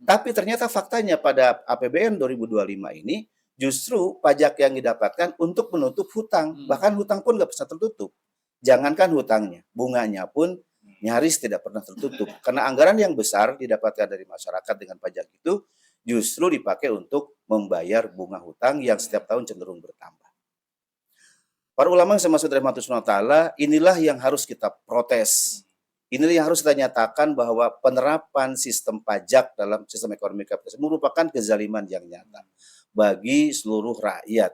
Tapi ternyata faktanya pada APBN 2025 ini justru pajak yang didapatkan untuk menutup hutang. Bahkan hutang pun nggak bisa tertutup. Jangankan hutangnya, bunganya pun nyaris tidak pernah tertutup. Karena anggaran yang besar didapatkan dari masyarakat dengan pajak itu justru dipakai untuk membayar bunga hutang yang setiap tahun cenderung bertambah. Para ulama yang saya maksud rahmatullah ta'ala, inilah yang harus kita protes. Inilah yang harus kita nyatakan bahwa penerapan sistem pajak dalam sistem ekonomi kapitalis merupakan kezaliman yang nyata bagi seluruh rakyat.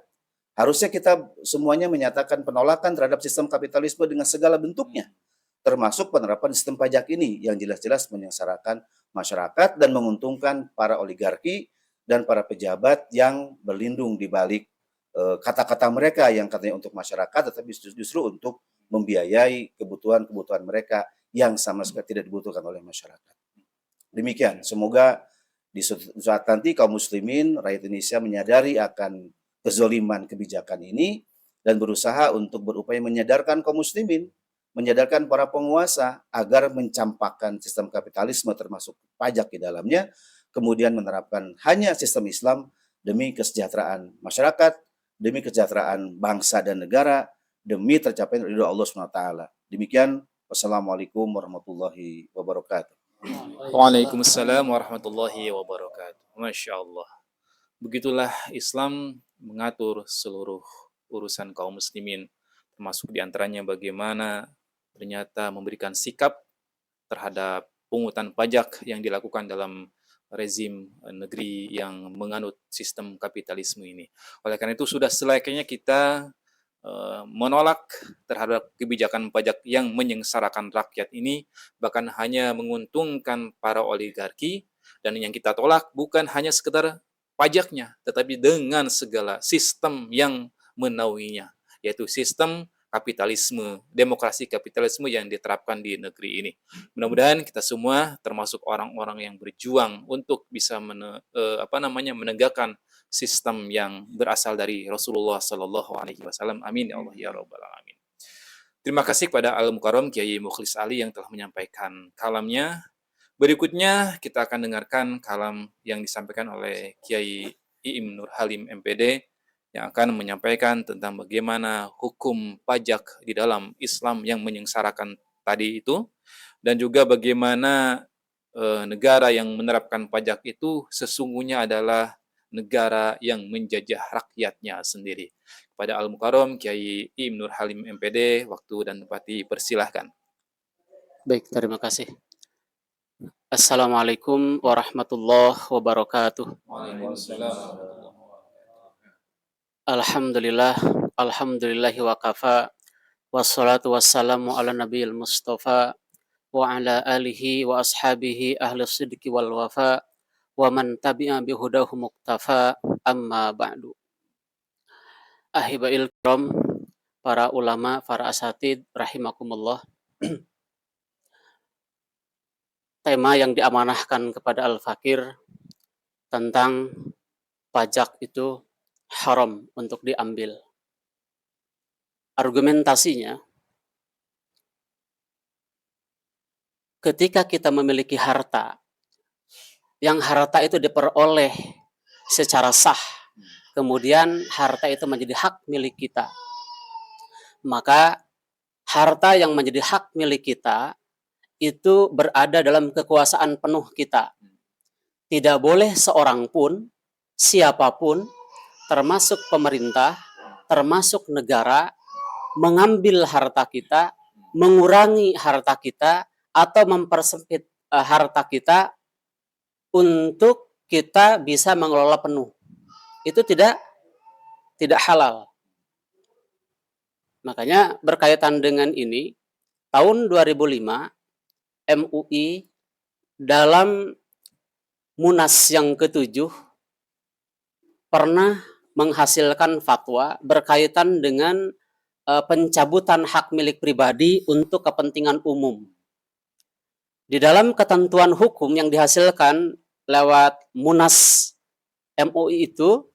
Harusnya kita semuanya menyatakan penolakan terhadap sistem kapitalisme dengan segala bentuknya, termasuk penerapan sistem pajak ini yang jelas-jelas menyengsarakan masyarakat dan menguntungkan para oligarki dan para pejabat yang berlindung di balik kata-kata mereka yang katanya untuk masyarakat, tetapi justru untuk membiayai kebutuhan-kebutuhan mereka yang sama sekali tidak dibutuhkan oleh masyarakat. Demikian, semoga di saat nanti kaum muslimin, rakyat Indonesia menyadari akan kezoliman kebijakan ini dan berusaha untuk berupaya menyadarkan kaum muslimin, menyadarkan para penguasa agar mencampakkan sistem kapitalisme termasuk pajak di dalamnya, kemudian menerapkan hanya sistem Islam demi kesejahteraan masyarakat, demi kesejahteraan bangsa dan negara, demi tercapai ridho Allah SWT. Demikian, wassalamualaikum warahmatullahi wabarakatuh. Waalaikumsalam warahmatullahi wabarakatuh. Masya Allah. Begitulah Islam mengatur seluruh urusan kaum muslimin, termasuk diantaranya bagaimana ternyata memberikan sikap terhadap pungutan pajak yang dilakukan dalam rezim negeri yang menganut sistem kapitalisme ini. Oleh karena itu sudah selayaknya kita menolak terhadap kebijakan pajak yang menyengsarakan rakyat ini, bahkan hanya menguntungkan para oligarki, dan yang kita tolak bukan hanya sekedar pajaknya, tetapi dengan segala sistem yang menaunginya, yaitu sistem kapitalisme, demokrasi kapitalisme yang diterapkan di negeri ini. Mudah-mudahan kita semua termasuk orang-orang yang berjuang untuk bisa menegakkan sistem yang berasal dari Rasulullah Sallallahu Alaihi Wasallam. Amin ya Allah ya Rabbal Alamin. Terima kasih kepada Al Mukarram Kiai Mukhlis Ali yang telah menyampaikan kalamnya. Berikutnya kita akan dengarkan kalam yang disampaikan oleh Kiai Iim Nur Halim MPD yang akan menyampaikan tentang bagaimana hukum pajak di dalam Islam yang menyengsarakan tadi itu, dan juga bagaimana negara yang menerapkan pajak itu sesungguhnya adalah negara yang menjajah rakyatnya sendiri. Kepada Al-Mukarram Kiai Iim Nur Halim MPD, waktu dan tempat dipersilahkan. Baik, terima kasih. Assalamualaikum warahmatullahi wabarakatuh. Alhamdulillah, alhamdulillahi wa kafa, wassalatu wassalamu ala nabiyil mustafa, wa ala alihi wa ashabihi ahli sidqi wal wafa, wa man tabi'a bihudahu muktafa, amma ba'du. Ahibail kiram, para ulama, para asatid, rahimakumullah. Tema yang diamanahkan kepada Al-Fakir tentang pajak itu haram untuk diambil. Argumentasinya, ketika kita memiliki harta, yang harta itu diperoleh secara sah, kemudian harta itu menjadi hak milik kita, maka harta yang menjadi hak milik kita itu berada dalam kekuasaan penuh kita. Tidak boleh seorang pun, siapapun, termasuk pemerintah, termasuk negara, mengambil harta kita, mengurangi harta kita, atau mempersempit harta kita untuk kita bisa mengelola penuh. Itu tidak halal. Makanya berkaitan dengan ini, tahun 2005, MUI dalam Munas yang ke-7 pernah menghasilkan fatwa berkaitan dengan pencabutan hak milik pribadi untuk kepentingan umum. Di dalam ketentuan hukum yang dihasilkan lewat Munas MUI itu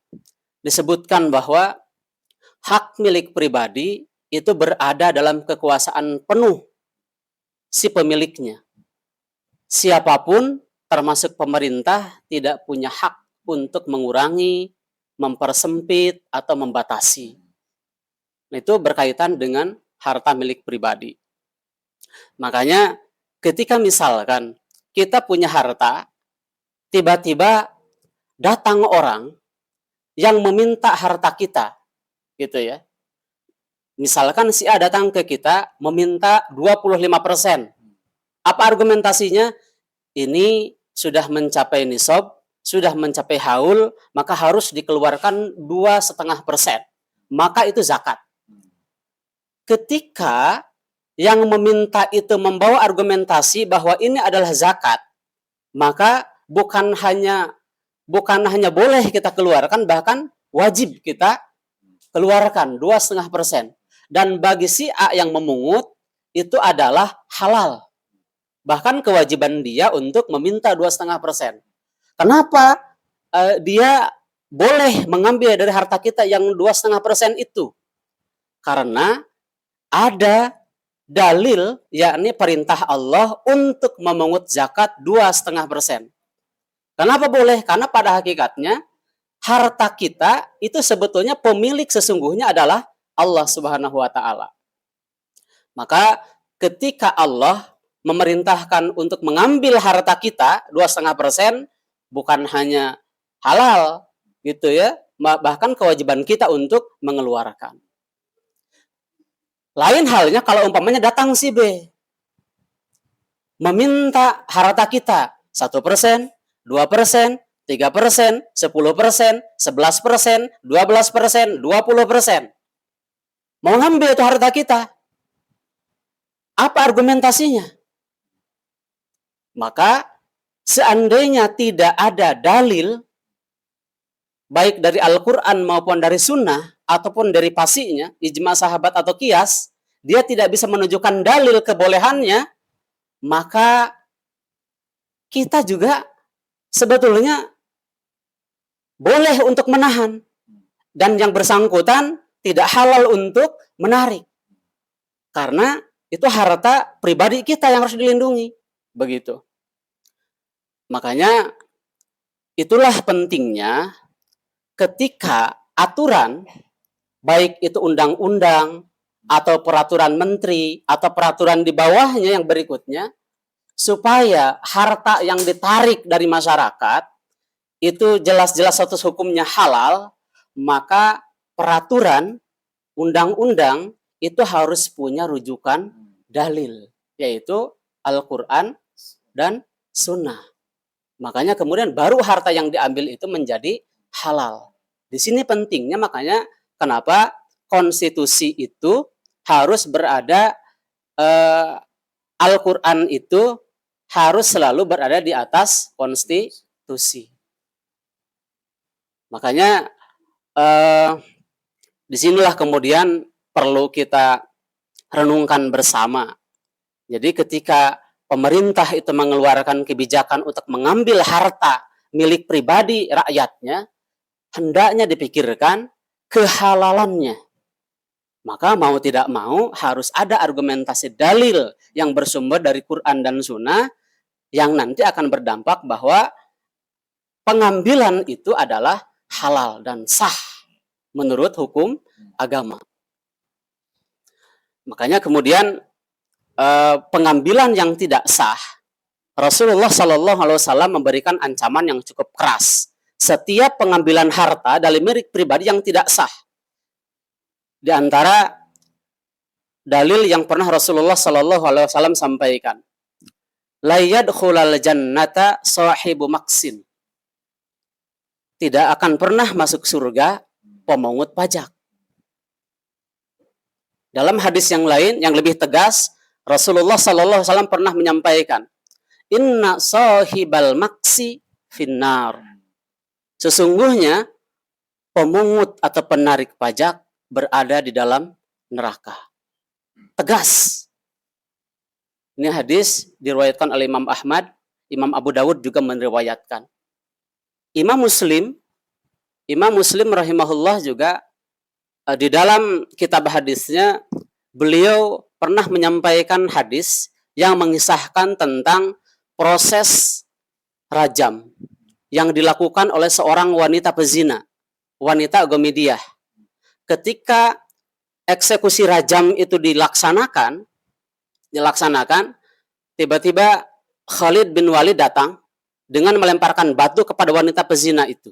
disebutkan bahwa hak milik pribadi itu berada dalam kekuasaan penuh si pemiliknya. Siapapun, termasuk pemerintah, tidak punya hak untuk mengurangi, mempersempit, atau membatasi. Itu berkaitan dengan harta milik pribadi. Makanya ketika misalkan kita punya harta, tiba-tiba datang orang yang meminta harta kita, gitu ya. Misalkan si A datang ke kita meminta 25%. Apa argumentasinya? Ini sudah mencapai nisab, sudah mencapai haul, maka harus dikeluarkan 2,5%. Maka itu zakat. Ketika yang meminta itu membawa argumentasi bahwa ini adalah zakat, maka bukan hanya boleh kita keluarkan, bahkan wajib kita keluarkan 2,5%. Dan bagi si A yang memungut, itu adalah halal. Bahkan kewajiban dia untuk meminta 2,5%. Kenapa dia boleh mengambil dari harta kita yang 2,5% itu? Karena ada dalil, yakni perintah Allah untuk memungut zakat 2,5%. Kenapa boleh? Karena pada hakikatnya harta kita itu sebetulnya pemilik sesungguhnya adalah Allah Subhanahu wa Ta'ala. Maka ketika Allah memerintahkan untuk mengambil harta kita 2,5%, bukan hanya halal gitu ya, bahkan kewajiban kita untuk mengeluarkan. Lain halnya kalau umpamanya datang si B meminta harta kita 1%, 2%, 3%, 10%, 11%, 12%, 20%. Mau ngambil itu harta kita. Apa argumentasinya? Maka seandainya tidak ada dalil baik dari Al-Quran maupun dari Sunnah ataupun dari pasinya, ijma sahabat atau qiyas, dia tidak bisa menunjukkan dalil kebolehannya, maka kita juga sebetulnya boleh untuk menahan, dan yang bersangkutan tidak halal untuk menarik, karena itu harta pribadi kita yang harus dilindungi. Begitu. Makanya itulah pentingnya ketika aturan, baik itu undang-undang atau peraturan menteri atau peraturan di bawahnya yang berikutnya, supaya harta yang ditarik dari masyarakat itu jelas-jelas status hukumnya halal, maka peraturan undang-undang itu harus punya rujukan dalil, yaitu Al-Quran dan Sunnah. Makanya kemudian baru harta yang diambil itu menjadi halal. Di sini pentingnya, makanya kenapa konstitusi itu harus berada, Al-Quran itu harus selalu berada di atas konstitusi. Makanya disinilah kemudian perlu kita renungkan bersama. Jadi ketika pemerintah itu mengeluarkan kebijakan untuk mengambil harta milik pribadi rakyatnya, hendaknya dipikirkan kehalalannya. Maka mau tidak mau harus ada argumentasi dalil yang bersumber dari Quran dan Sunnah yang nanti akan berdampak bahwa pengambilan itu adalah halal dan sah menurut hukum agama. Makanya kemudian pengambilan yang tidak sah, Rasulullah Shallallahu Alaihi Wasallam memberikan ancaman yang cukup keras. Setiap pengambilan harta dari milik pribadi yang tidak sah. Di antara dalil yang pernah Rasulullah Shallallahu Alaihi Wasallam sampaikan, la yadkhulal jannata sahibu maksin. Tidak akan pernah masuk surga pemungut pajak. Dalam hadis yang lain yang lebih tegas, Rasulullah Sallallahu Alaihi Wasallam pernah menyampaikan, Inna sahibal maksi finnar. Sesungguhnya pemungut atau penarik pajak berada di dalam neraka. Tegas. Ini hadis diriwayatkan oleh Imam Ahmad, Imam Abu Dawud juga meriwayatkan. Imam Muslim rahimahullah juga di dalam kitab hadisnya beliau pernah menyampaikan hadis yang mengisahkan tentang proses rajam yang dilakukan oleh seorang wanita pezina, wanita Gomidiyah. Ketika eksekusi rajam itu dilaksanakan, tiba-tiba Khalid bin Walid datang dengan melemparkan batu kepada wanita pezina itu.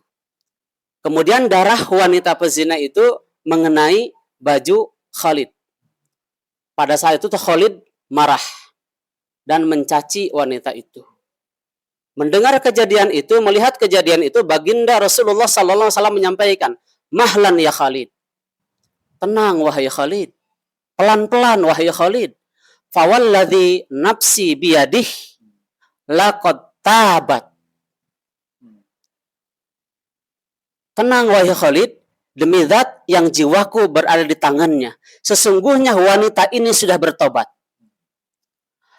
Kemudian darah wanita pezina itu mengenai baju Khalid. Pada saat itu Khalid marah dan mencaci wanita itu. Mendengar kejadian itu, melihat kejadian itu, baginda Rasulullah Sallallahu Alaihi Wasallam menyampaikan, Mahlan ya Khalid. Tenang wahai Khalid. Pelan-pelan wahai Khalid. Fawalladhi nafsi biyadih laqad tabat. Tenang wahai Khalid, demi zat yang jiwaku berada di tangannya. Sesungguhnya wanita ini sudah bertobat.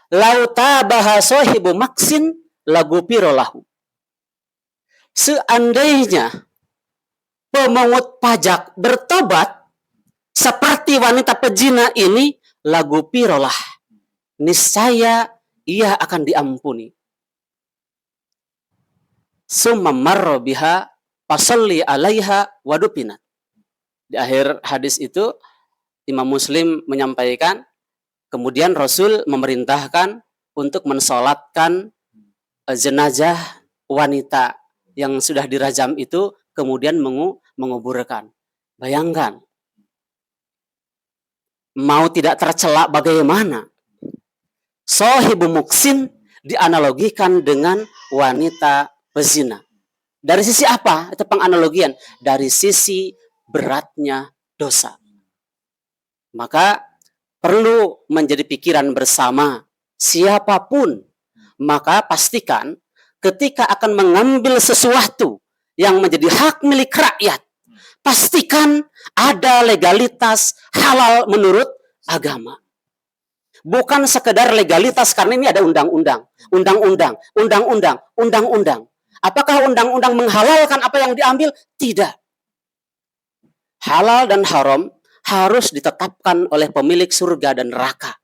Lau tabaha sahibu maksin lagupiro lahu. Seandainya pemungut pajak bertobat seperti wanita pezina ini, lagupiro lah. Niscaya ia akan diampuni. Summa marra biha fasalli alaiha wadupinat. Di akhir hadis itu Imam Muslim menyampaikan, kemudian Rasul memerintahkan untuk mensolatkan jenazah wanita yang sudah dirajam itu, kemudian menguburkan. Bayangkan, mau tidak tercela bagaimana? Sahibu muksin dianalogikan dengan wanita pezina. Dari sisi apa? Itu penganalogian. Dari sisi beratnya dosa. Maka perlu menjadi pikiran bersama siapapun. Maka pastikan ketika akan mengambil sesuatu yang menjadi hak milik rakyat, pastikan ada legalitas halal menurut agama. Bukan sekedar legalitas karena ini ada undang-undang. Apakah undang-undang menghalalkan apa yang diambil? Tidak. Halal dan haram harus ditetapkan oleh pemilik surga dan neraka.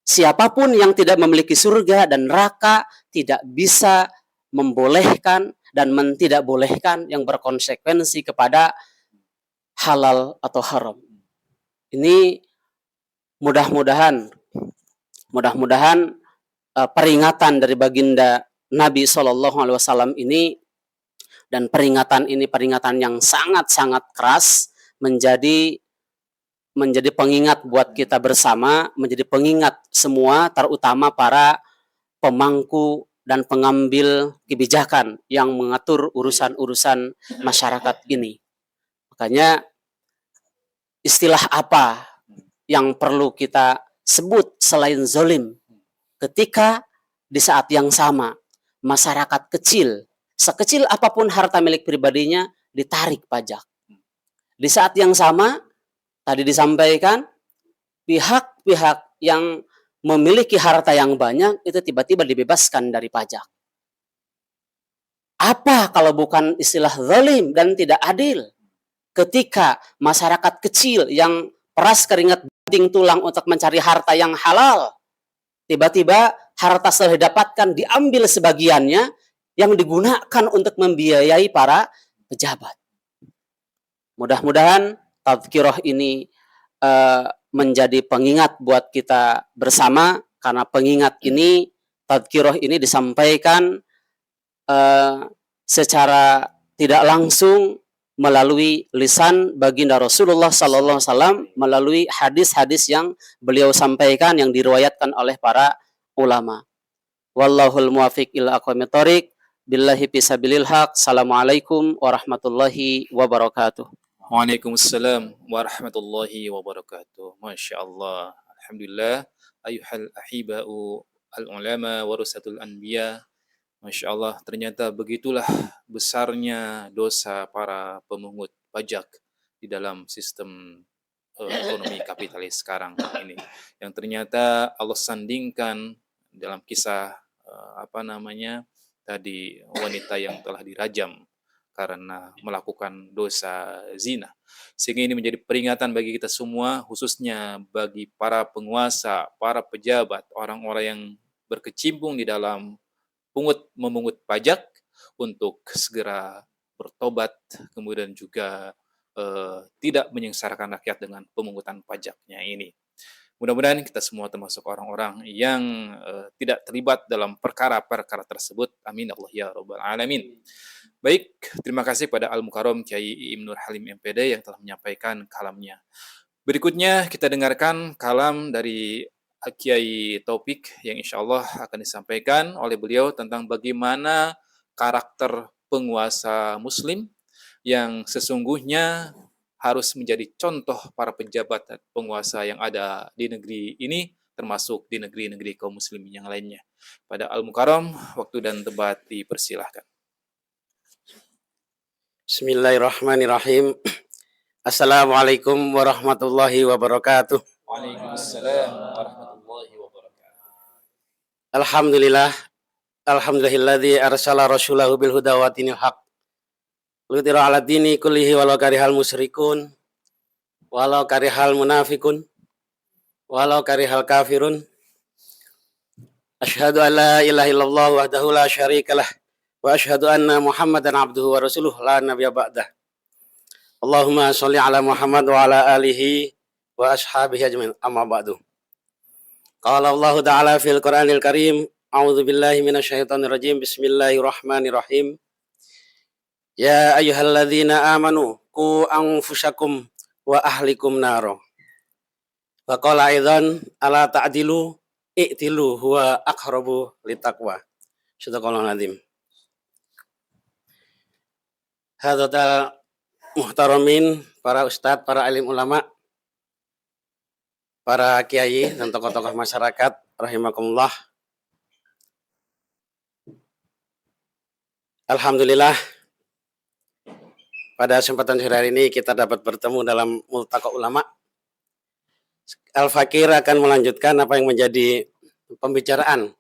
siapapun yang tidak memiliki surga dan neraka tidak bisa membolehkan dan tidak bolehkan yang berkonsekuensi kepada halal atau haram. Ini mudah-mudahan peringatan dari baginda Nabi SAW ini, dan peringatan ini peringatan yang sangat-sangat keras, menjadi pengingat buat kita bersama, menjadi pengingat semua, terutama para pemangku dan pengambil kebijakan yang mengatur urusan-urusan masyarakat ini. Makanya istilah apa yang perlu kita sebut selain zolim ketika di saat yang sama masyarakat kecil, sekecil apapun harta milik pribadinya, ditarik pajak. Di saat yang sama, tadi disampaikan, pihak-pihak yang memiliki harta yang banyak itu tiba-tiba dibebaskan dari pajak. Apa kalau bukan istilah zalim dan tidak adil? Ketika masyarakat kecil yang peras keringat banting tulang untuk mencari harta yang halal, tiba-tiba harta setelah didapatkan diambil sebagiannya yang digunakan untuk membiayai para pejabat. Mudah-mudahan tazkirah ini menjadi pengingat buat kita bersama, karena pengingat ini, tazkirah ini disampaikan secara tidak langsung melalui lisan baginda Rasulullah SAW, melalui hadis-hadis yang beliau sampaikan yang diriwayatkan oleh para ulama. Wallahul muwafiq ila aqwamit thoriq, billahi fisabilil haq. Assalamualaikum warahmatullahi wabarakatuh. Waalaikumsalam warahmatullahi wabarakatuh. Masya Allah. Alhamdulillah. Ayuhal ahiba'u al-ulama warasatul anbiya. Masya Allah, ternyata begitulah besarnya dosa para pemungut pajak di dalam sistem ekonomi kapitalis sekarang ini. Yang ternyata Allah sandingkan dalam kisah tadi wanita yang telah dirajam karena melakukan dosa zina. Sehingga ini menjadi peringatan bagi kita semua, khususnya bagi para penguasa, para pejabat, orang-orang yang berkecimpung di dalam memungut pajak, untuk segera bertobat, kemudian juga tidak menyengsarakan rakyat dengan pemungutan pajaknya ini. Mudah-mudahan kita semua termasuk orang-orang yang tidak terlibat dalam perkara-perkara tersebut. Amin Allah ya Rabbal Alamin. Baik, terima kasih pada Al-Mukarram Kiai Ibnu Halim MPD yang telah menyampaikan kalamnya. Berikutnya kita dengarkan kalam dari Kiai Taufik yang insya Allah akan disampaikan oleh beliau tentang bagaimana karakter penguasa muslim yang sesungguhnya harus menjadi contoh para pejabat dan penguasa yang ada di negeri ini, termasuk di negeri-negeri kaum muslimin yang lainnya. Pada Al-Mukarram, waktu dan tempat dipersilahkan. Bismillahirrahmanirrahim. Assalamualaikum warahmatullahi wabarakatuh. Waalaikumsalam warahmatullahi wabarakatuh. Alhamdulillahilladzi arsala rasulahu bil huda wa dinil haq. Lutira ala dini kullihi walau karihal musyrikun, walau karihal munafikun, walau karihal kafirun. Asyhadu an la ilaha illallah wahdahu la syarikalah, wa asyhadu anna Muhammadan abduhu wa rasuluh la nabiyya ba'dah. Allahumma sholli ala Muhammad wa ala alihi wa ashabihi ajmain, amma ba'du. Qala Allah Ta'ala fil Qur'anil Karim, a'udzu billahi minasyaitonir rajim, bismillahirrahmanirrahim. Ya ayyuhalladzina amanu qu anfusakum wa ahlikum naro. Wa qala aidan ala ta'dilu i'tilu huwa aqrabu litaqwa. Sadaqallahul azim. Hadatal muhtaramin, para ustadz, para alim ulama, para kiai dan tokoh-tokoh masyarakat, rahimakumullah. Alhamdulillah, pada kesempatan hari ini kita dapat bertemu dalam multaqa ulama. Al-Fakir akan melanjutkan apa yang menjadi pembicaraan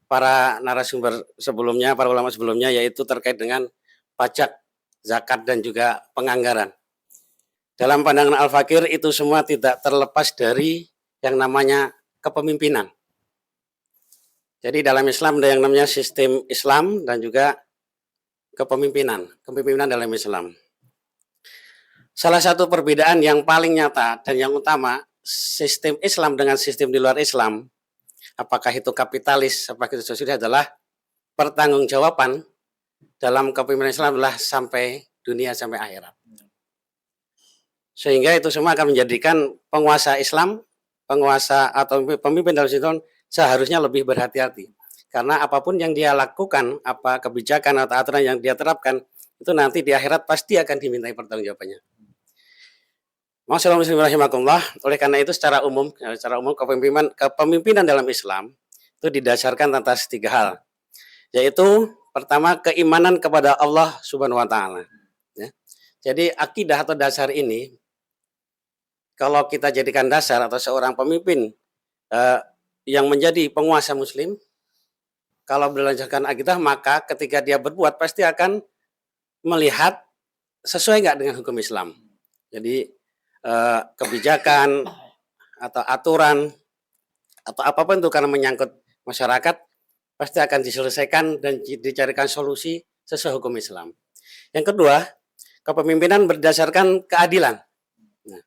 para narasumber sebelumnya, para ulama sebelumnya, yaitu terkait dengan pajak, zakat, dan juga penganggaran. Dalam pandangan Al-Fakir itu semua tidak terlepas dari yang namanya kepemimpinan. Jadi dalam Islam ada yang namanya sistem Islam dan juga kepemimpinan dalam Islam. Salah satu perbedaan yang paling nyata dan yang utama sistem Islam dengan sistem di luar Islam, apakah itu kapitalis, apakah itu sosial, adalah pertanggungjawaban dalam kepemimpinan Islam adalah sampai dunia, sampai akhirat. Sehingga itu semua akan menjadikan penguasa Islam, penguasa atau pemimpin dalam Islam seharusnya lebih berhati-hati. Karena apapun yang dia lakukan, apa kebijakan atau aturan yang dia terapkan, itu nanti di akhirat pasti akan dimintai pertanggungjawabannya. Masyaallah, oleh karena itu secara umum kepemimpinan dalam Islam itu didasarkan atas 3 hal. Yaitu pertama, keimanan kepada Allah Subhanahu wa taala. Ya. Jadi akidah atau dasar ini kalau kita jadikan dasar atau seorang pemimpin yang menjadi penguasa muslim, kalau berdasarkan akidah, maka ketika dia berbuat pasti akan melihat sesuai nggak dengan hukum Islam. Jadi kebijakan atau aturan atau apapun itu karena menyangkut masyarakat pasti akan diselesaikan dan dicarikan solusi sesuai hukum Islam. Yang kedua, kepemimpinan berdasarkan keadilan. Nah,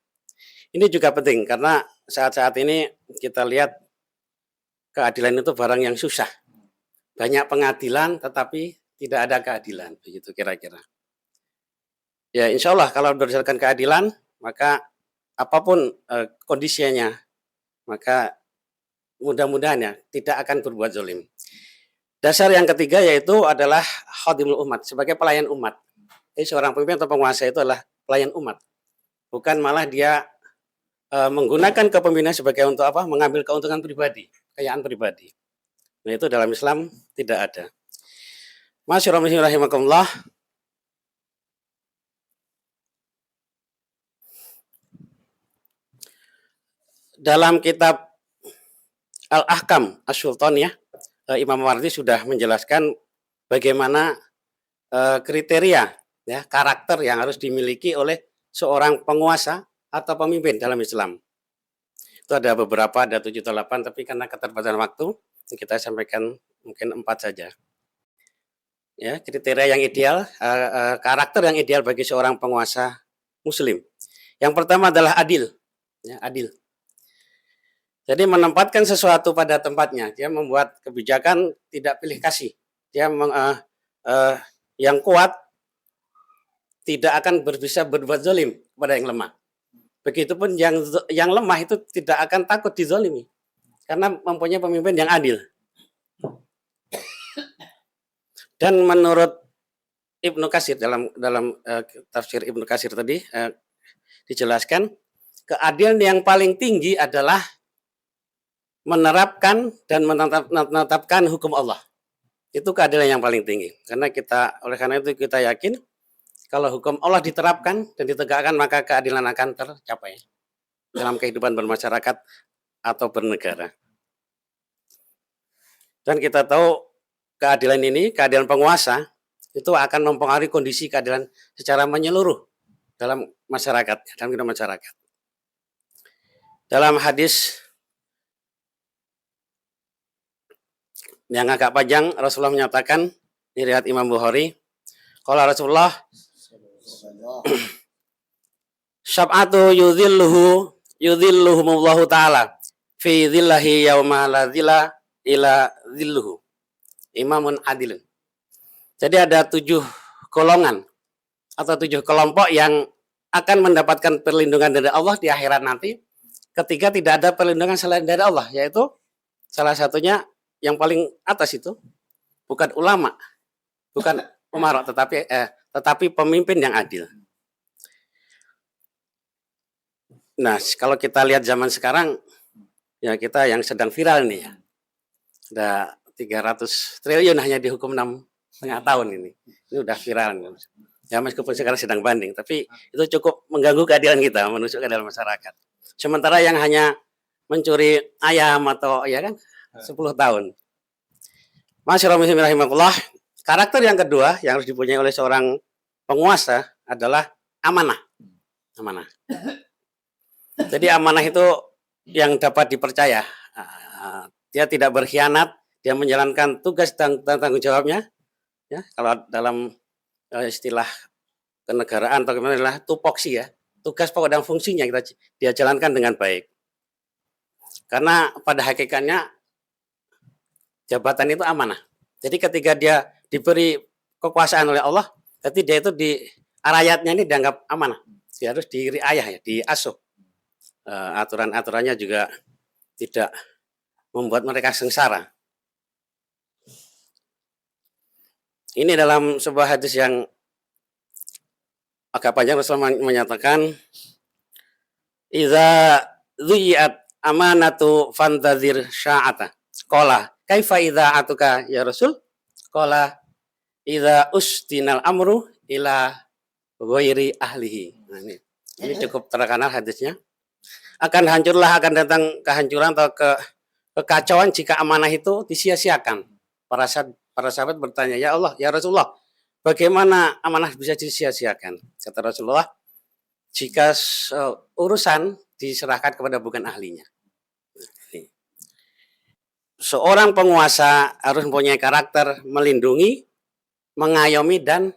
ini juga penting karena saat-saat ini kita lihat keadilan itu barang yang susah. Banyak pengadilan tetapi tidak ada keadilan, begitu kira-kira. Ya, insya Allah kalau berdasarkan keadilan, maka apapun kondisinya, maka mudah-mudahan ya tidak akan berbuat zalim. Dasar yang ketiga yaitu adalah khadimul umat, sebagai pelayan umat. Jadi seorang pemimpin atau penguasa itu adalah pelayan umat. Bukan malah dia menggunakan kepemimpinan sebagai untuk apa? Mengambil keuntungan pribadi, kekayaan pribadi. Nah, itu dalam Islam tidak ada. Masyaallah rahimakumullah. Dalam kitab Al-Ahkam Asy-Sultaniyah, Imam Mawardi sudah menjelaskan bagaimana kriteria ya, karakter yang harus dimiliki oleh seorang penguasa atau pemimpin dalam Islam. Itu ada beberapa, ada 7 atau 8, tapi karena keterbatasan waktu kita sampaikan mungkin 4 saja. Ya, kriteria yang ideal, karakter yang ideal bagi seorang penguasa muslim. Yang pertama adalah adil. Ya, adil. Jadi menempatkan sesuatu pada tempatnya. Dia membuat kebijakan tidak pilih kasih. Dia yang kuat tidak akan bisa berbuat zalim kepada yang lemah. Begitupun yang lemah itu tidak akan takut dizalimi karena mempunyai pemimpin yang adil. Dan menurut Ibnu Katsir dalam tafsir Ibnu Katsir tadi dijelaskan keadilan yang paling tinggi adalah menerapkan dan menetapkan hukum Allah. Itu keadilan yang paling tinggi. Oleh karena itu kita yakin kalau hukum Allah diterapkan dan ditegakkan maka keadilan akan tercapai dalam kehidupan bermasyarakat atau bernegara. Dan kita tahu keadilan ini, keadilan penguasa itu akan mempengaruhi kondisi keadilan secara menyeluruh dalam masyarakat, dalam kehidupan masyarakat. Dalam hadis yang agak panjang, Rasulullah menyatakan, ini riwayat Imam Bukhari, kalau Rasulullah Syab'atu yudhilluhumullahu ta'ala fi dhillahi yawma la dhilla ila dhilluhu. Imamun adilun. Jadi ada 7 golongan atau 7 kelompok yang akan mendapatkan perlindungan dari Allah di akhirat nanti ketika tidak ada perlindungan selain dari Allah, yaitu salah satunya yang paling atas itu bukan ulama, bukan umara, tetapi pemimpin yang adil. Nah, kalau kita lihat zaman sekarang, ya kita yang sedang viral nih ya, ada 300 triliun hanya dihukum 6,5 tahun ini udah viral. Ya meskipun sekarang sedang banding, tapi itu cukup mengganggu keadilan kita, menusuk ke dalam masyarakat. Sementara yang hanya mencuri ayam atau ya kan 10 tahun. Masyaallah, karakter yang kedua yang harus dipunyai oleh seorang penguasa adalah amanah. Amanah. Jadi amanah itu yang dapat dipercaya. Dia tidak berkhianat, dia menjalankan tugas dan tanggung jawabnya, ya. Kalau dalam istilah kenegaraan atau gimana adalah tupoksi ya, tugas pokok dan fungsinya dia jalankan dengan baik. Karena pada hakikatnya jabatan itu amanah. Jadi ketika dia diberi kekuasaan oleh Allah, jadi dia itu di rakyatnya ini dianggap amanah. Dia harus diriayah ya, diasuh. Aturan-aturannya juga tidak membuat mereka sengsara. Ini dalam sebuah hadis yang agak panjang, Rasulullah menyatakan, "Idza dhiyat amanatu fantazir sya'ata." Qala, "Kaifa idza atuka ya Rasul?" Qala, "Idza ustinal amru ila ghairi ahlihi." Nah, ini cukup terkenal hadisnya. Akan akan datang kehancuran atau kekacauan jika amanah itu disia-siakan. Para sahabat bertanya, "Ya Allah, ya Rasulullah, bagaimana amanah bisa disia-siakan?" Kata Rasulullah, "Jika urusan diserahkan kepada bukan ahlinya." Seorang penguasa harus mempunyai karakter melindungi, mengayomi, dan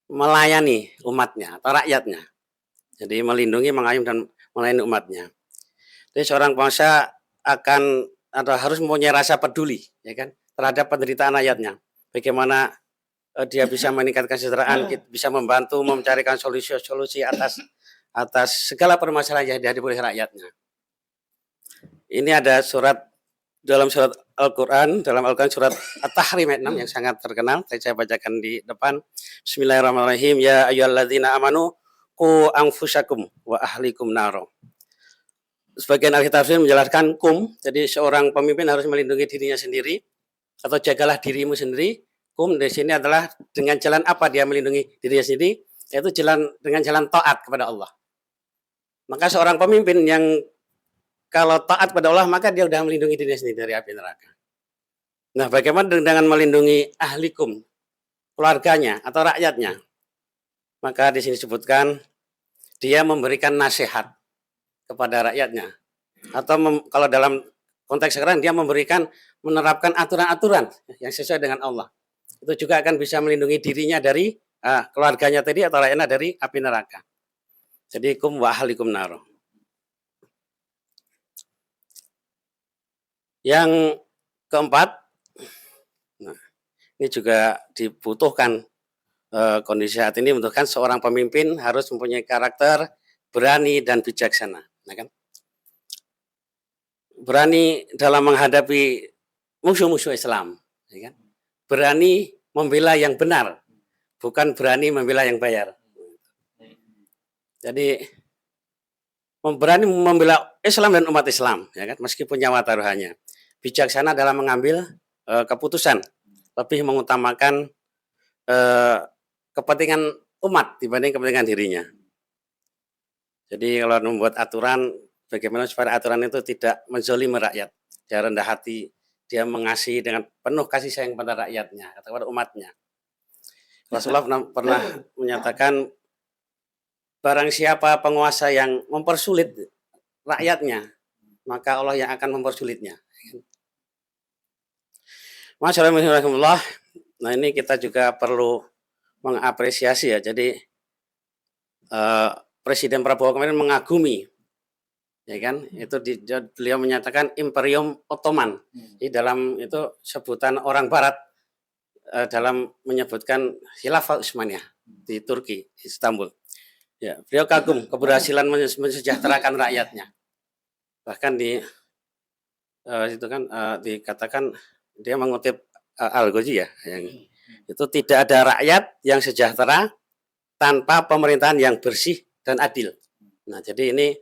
melayani umatnya atau rakyatnya. Jadi melindungi, mengayomi, dan melayani umatnya. Jadi seorang penguasa akan atau harus mempunyai rasa peduli, ya kan, terhadap penderitaan rakyatnya. Bagaimana dia bisa meningkatkan kesejahteraan, bisa membantu mencarikan solusi atas segala permasalahan yang dihadapi oleh rakyatnya. Ini ada dalam surat Al-Quran, surat At-Tahrim ayat 6 yang sangat terkenal. Saya bacakan di depan. Bismillahirrahmanirrahim. Ya ayyuhalladzina amanu qu anfusakum wa ahlikum naro. Sebagian ahli tafsir menjelaskan kum, jadi seorang pemimpin harus melindungi dirinya sendiri atau jagalah dirimu sendiri. Kum di sini adalah dengan jalan apa dia melindungi dirinya sendiri, yaitu dengan jalan taat kepada Allah. Maka seorang pemimpin yang kalau taat pada Allah, maka dia sudah melindungi dirinya sendiri dari api neraka. Nah, bagaimana dengan melindungi ahlikum, keluarganya atau rakyatnya? Maka di sini disebutkan dia memberikan nasihat kepada rakyatnya. Atau kalau dalam konteks sekarang dia menerapkan aturan-aturan yang sesuai dengan Allah. Itu juga akan bisa melindungi dirinya dari keluarganya tadi atau rakyatnya dari api neraka. Jadi kum wa ahlikum naro. Yang keempat, nah, ini juga dibutuhkan kondisi saat ini, membutuhkan seorang pemimpin harus mempunyai karakter berani dan bijaksana, nah kan? Berani dalam menghadapi musuh-musuh Islam, ya kan? Berani membela yang benar, bukan berani membela yang bayar. Jadi berani membela Islam dan umat Islam, ya kan? Meskipun nyawa taruhannya. Bijaksana dalam mengambil keputusan, lebih mengutamakan kepentingan umat dibanding kepentingan dirinya. Jadi kalau membuat aturan, bagaimana supaya aturan itu tidak menzalimi rakyat, dia rendah hati, dia mengasihi dengan penuh kasih sayang pada rakyatnya atau pada umatnya. Rasulullah pernah menyatakan, barang siapa penguasa yang mempersulit rakyatnya, maka Allah yang akan mempersulitnya. Masyaallah, nah ini kita juga perlu mengapresiasi ya. Jadi Presiden Prabowo kemarin mengagumi, ya kan? Itu beliau menyatakan Imperium Ottoman. Di dalam itu sebutan orang Barat dalam menyebutkan Khilafah Utsmaniyah di Turki, Istanbul. Ya, beliau kagum keberhasilan mensejahterakan rakyatnya. Bahkan itu kan dikatakan, dia mengutip Al-Ghazi ya, yang itu tidak ada rakyat yang sejahtera tanpa pemerintahan yang bersih dan adil. Nah, jadi ini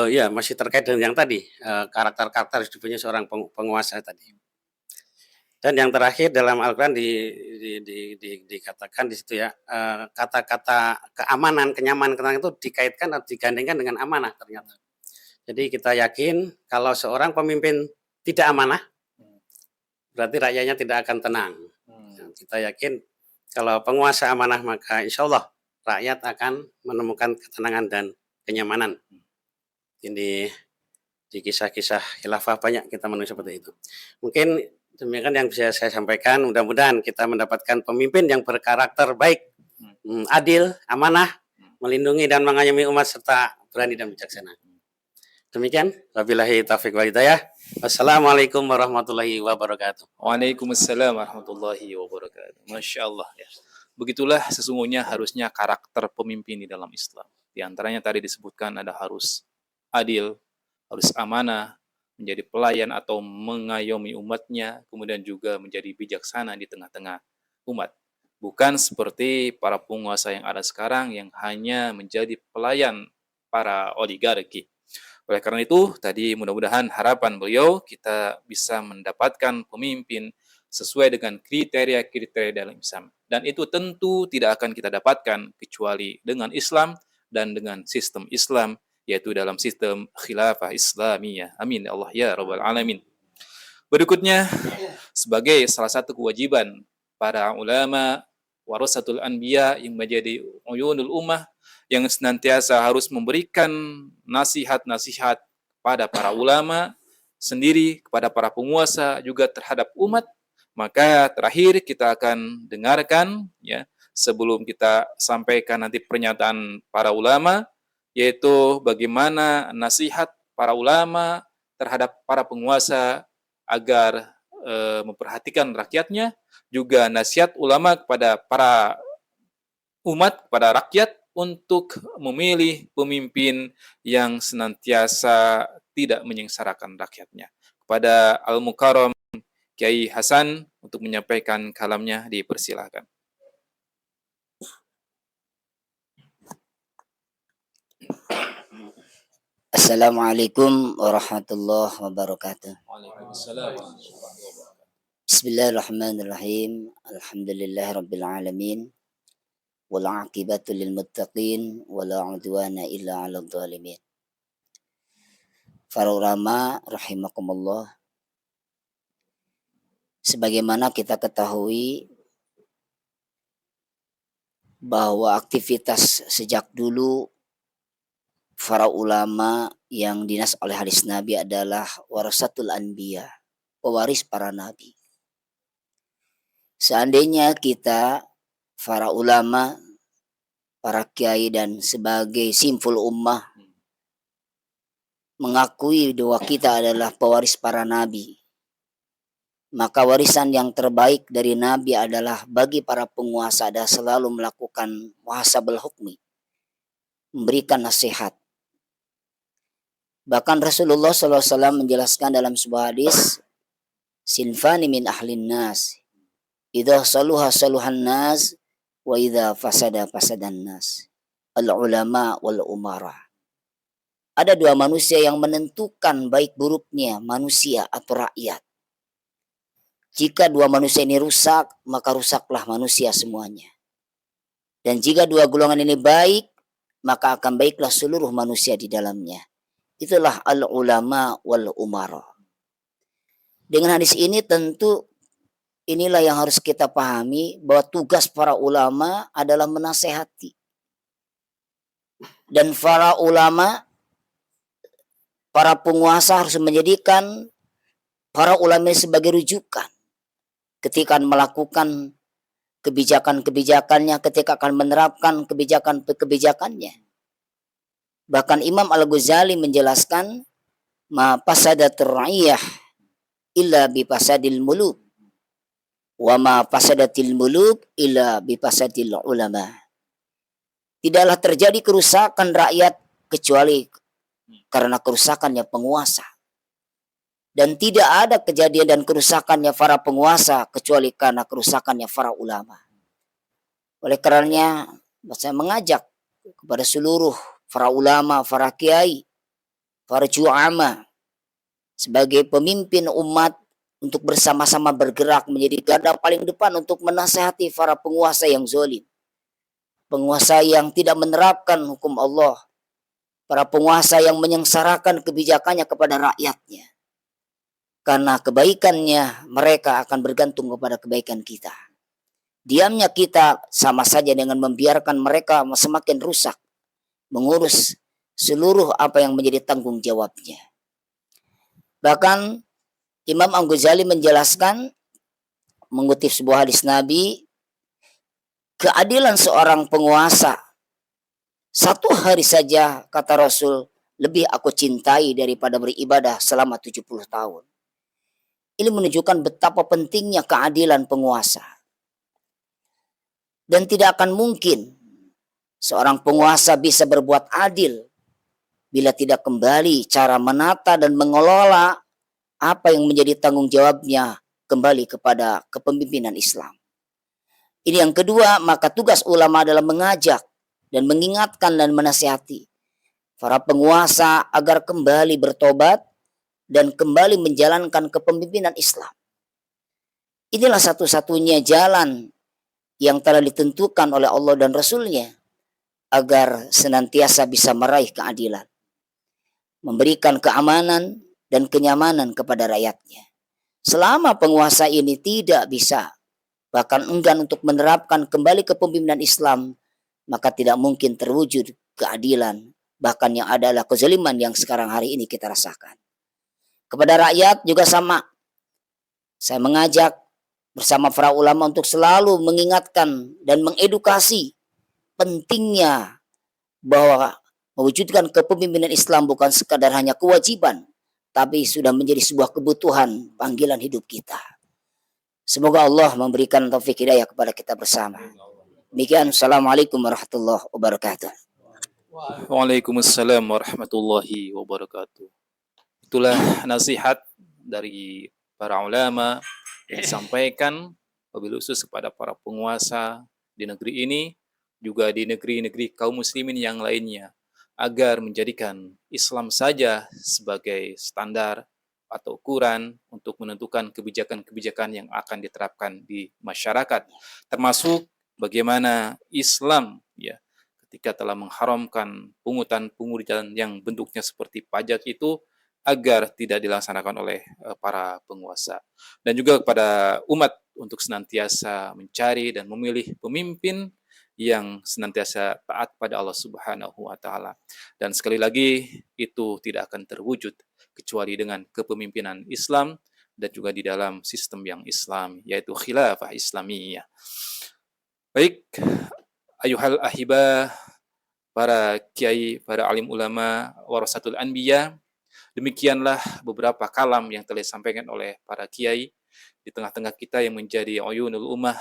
ya masih terkait dengan yang tadi, karakter-karakter hidupnya seorang penguasa tadi. Dan yang terakhir dalam Al-Quran dikatakan di situ ya, kata-kata keamanan, kenyamanan itu dikaitkan atau digandengkan dengan amanah ternyata. Jadi kita yakin kalau seorang pemimpin tidak amanah, berarti rakyatnya tidak akan tenang. Kita yakin kalau penguasa amanah, maka insya Allah rakyat akan menemukan ketenangan dan kenyamanan. Ini Di kisah-kisah khilafah banyak kita menemui seperti itu. Mungkin demikian yang bisa saya sampaikan. Mudah-mudahan kita mendapatkan pemimpin yang berkarakter baik, adil, amanah, melindungi dan mengayomi umat serta berani dan bijaksana. Demikian, wabillahi taufiq wal hidayah. Wassalamualaikum warahmatullahi wabarakatuh. Waalaikumsalam warahmatullahi wabarakatuh. Masya Allah ya. Begitulah sesungguhnya harusnya karakter pemimpin di dalam Islam. Di antaranya tadi disebutkan ada harus adil, harus amanah, menjadi pelayan atau mengayomi umatnya, kemudian juga menjadi bijaksana di tengah-tengah umat. Bukan seperti para penguasa yang ada sekarang yang hanya menjadi pelayan para oligarki. Oleh karena itu, tadi mudah-mudahan harapan beliau kita bisa mendapatkan pemimpin sesuai dengan kriteria-kriteria dalam Islam. Dan itu tentu tidak akan kita dapatkan kecuali dengan Islam dan dengan sistem Islam, yaitu dalam sistem khilafah Islamiyah. Amin ya Allah ya Rabbal Alamin. Berikutnya, sebagai salah satu kewajiban para ulama warasatul anbiya yang menjadi uyunul ummah, yang senantiasa harus memberikan nasihat-nasihat kepada para ulama sendiri, kepada para penguasa, juga terhadap umat. Maka terakhir kita akan dengarkan ya, sebelum kita sampaikan nanti pernyataan para ulama, yaitu bagaimana nasihat para ulama terhadap para penguasa agar memperhatikan rakyatnya, juga nasihat ulama kepada para umat, kepada rakyat untuk memilih pemimpin yang senantiasa tidak menyengsarakan rakyatnya. Kepada Al-Mukarram Kiai Hasan untuk menyampaikan kalamnya, dipersilahkan. Assalamualaikum warahmatullahi wabarakatuh. Waalaikumsalam. Bismillahirrahmanirrahim. Alhamdulillahirabbil alamin. Wal 'aqibatu lil muttaqin wala 'udwana illa 'alal zalimin. Para ulama rahimakumullah. Sebagaimana kita ketahui bahwa aktivitas sejak dulu para ulama yang dinas oleh hadis Nabi adalah warasatul anbiya, pewaris para nabi. Seandainya kita, para ulama, para kiai dan sebagai simpul ummah mengakui bahwa kita adalah pewaris para nabi, maka warisan yang terbaik dari nabi adalah bagi para penguasa adalah selalu melakukan muhasabul hukmi, memberikan nasihat. Bahkan Rasulullah SAW menjelaskan dalam sebuah hadis, sinfani min ahlin nas, idza saluha saluhan nas, wa idza fasada fasadan nas, al-ulama wal umara. Ada dua manusia yang menentukan baik buruknya manusia atau rakyat. Jika dua manusia ini rusak, maka rusaklah manusia semuanya. Dan jika dua golongan ini baik, maka akan baiklah seluruh manusia di dalamnya. Itulah al-ulama wal umara. Dengan hadis ini tentu inilah yang harus kita pahami, bahwa tugas para ulama adalah menasehati. Dan para ulama, para penguasa harus menjadikan para ulama sebagai rujukan ketika melakukan kebijakan-kebijakannya, ketika akan menerapkan kebijakan-kebijakannya. Bahkan Imam Al-Ghazali menjelaskan, ma fasadatur ra'iyah illa bi fasadil muluk, wa ma fasadatil muluk illa bi fasadil ulama. Tidaklah terjadi kerusakan rakyat kecuali karena kerusakannya penguasa. Dan tidak ada kejadian dan kerusakannya para penguasa kecuali karena kerusakannya para ulama. Oleh karenanya saya mengajak kepada seluruh para ulama, para kiai, para ju'ama sebagai pemimpin umat untuk bersama-sama bergerak menjadi garda paling depan untuk menasihati para penguasa yang zalim, penguasa yang tidak menerapkan hukum Allah, para penguasa yang menyengsarakan kebijakannya kepada rakyatnya. Karena kebaikannya mereka akan bergantung kepada kebaikan kita. Diamnya kita sama saja dengan membiarkan mereka semakin rusak, mengurus seluruh apa yang menjadi tanggung jawabnya. Bahkan Imam Al-Ghazali menjelaskan mengutip sebuah hadis Nabi, keadilan seorang penguasa satu hari saja, kata Rasul, lebih aku cintai daripada beribadah selama 70 tahun. Ini menunjukkan betapa pentingnya keadilan penguasa. Dan tidak akan mungkin seorang penguasa bisa berbuat adil bila tidak kembali cara menata dan mengelola apa yang menjadi tanggung jawabnya kembali kepada kepemimpinan Islam. Ini yang kedua, maka tugas ulama adalah mengajak dan mengingatkan dan menasihati para penguasa agar kembali bertobat dan kembali menjalankan kepemimpinan Islam. Inilah satu-satunya jalan yang telah ditentukan oleh Allah dan Rasul-Nya agar senantiasa bisa meraih keadilan, memberikan keamanan dan kenyamanan kepada rakyatnya. Selama penguasa ini tidak bisa, bahkan enggan untuk menerapkan kembali kepemimpinan Islam, maka tidak mungkin terwujud keadilan, bahkan yang adalah kezaliman yang sekarang hari ini kita rasakan. Kepada rakyat juga sama. Saya mengajak bersama para ulama untuk selalu mengingatkan dan mengedukasi pentingnya bahwa mewujudkan kepemimpinan Islam bukan sekadar hanya kewajiban, tapi sudah menjadi sebuah kebutuhan panggilan hidup kita. Semoga Allah memberikan taufik hidayah kepada kita bersama. Demikian, Assalamualaikum warahmatullahi wabarakatuh. Waalaikumsalam warahmatullahi wabarakatuh. Itulah nasihat dari para ulama yang disampaikan wabil khusus kepada para penguasa di negeri ini, juga di negeri-negeri kaum muslimin yang lainnya, agar menjadikan Islam saja sebagai standar atau ukuran untuk menentukan kebijakan-kebijakan yang akan diterapkan di masyarakat, termasuk bagaimana Islam ya ketika telah mengharamkan pungutan yang bentuknya seperti pajak itu agar tidak dilaksanakan oleh para penguasa, dan juga kepada umat untuk senantiasa mencari dan memilih pemimpin yang senantiasa taat pada Allah Subhanahu wa taala. Dan sekali lagi, itu tidak akan terwujud kecuali dengan kepemimpinan Islam dan juga di dalam sistem yang Islam, yaitu khilafah Islamiyah. Baik, ayuhal ahibah, para kiai, para alim ulama, warasatul anbiya, demikianlah beberapa kalam yang telah disampaikan oleh para kiai di tengah-tengah kita yang menjadi uyunul ummah,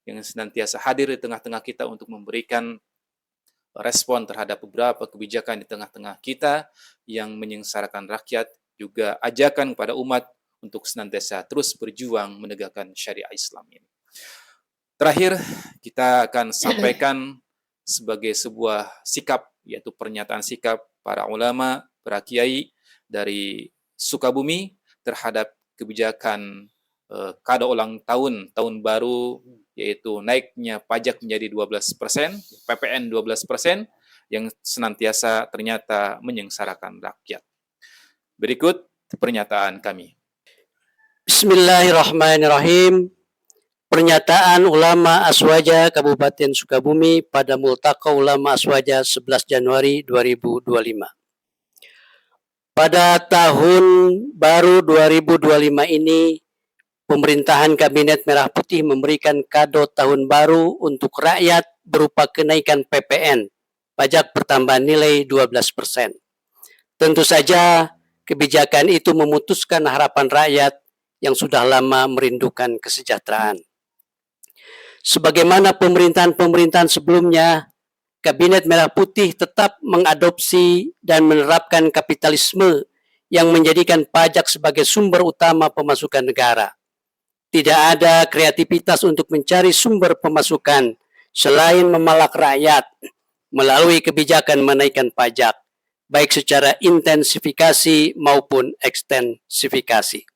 yang senantiasa hadir di tengah-tengah kita untuk memberikan respon terhadap beberapa kebijakan di tengah-tengah kita yang menyengsarakan rakyat, juga ajakan kepada umat untuk senantiasa terus berjuang menegakkan syariah Islam ini. Terakhir, kita akan sampaikan sebagai sebuah sikap, yaitu pernyataan sikap para ulama, para kiai dari Sukabumi terhadap kebijakan kado ulang tahun baru, yaitu naiknya pajak menjadi 12%, PPN 12%, yang senantiasa ternyata menyengsarakan rakyat. Berikut pernyataan kami. Bismillahirrahmanirrahim. Pernyataan Ulama Aswaja Kabupaten Sukabumi pada Multaqa Ulama Aswaja 11 Januari 2025. Pada tahun baru 2025 ini, pemerintahan Kabinet Merah Putih memberikan kado tahun baru untuk rakyat berupa kenaikan PPN, pajak pertambahan nilai 12%. Tentu saja kebijakan itu memutuskan harapan rakyat yang sudah lama merindukan kesejahteraan. Sebagaimana pemerintahan-pemerintahan sebelumnya, Kabinet Merah Putih tetap mengadopsi dan menerapkan kapitalisme yang menjadikan pajak sebagai sumber utama pemasukan negara. Tidak ada kreativitas untuk mencari sumber pemasukan selain memalak rakyat melalui kebijakan menaikkan pajak, baik secara intensifikasi maupun ekstensifikasi.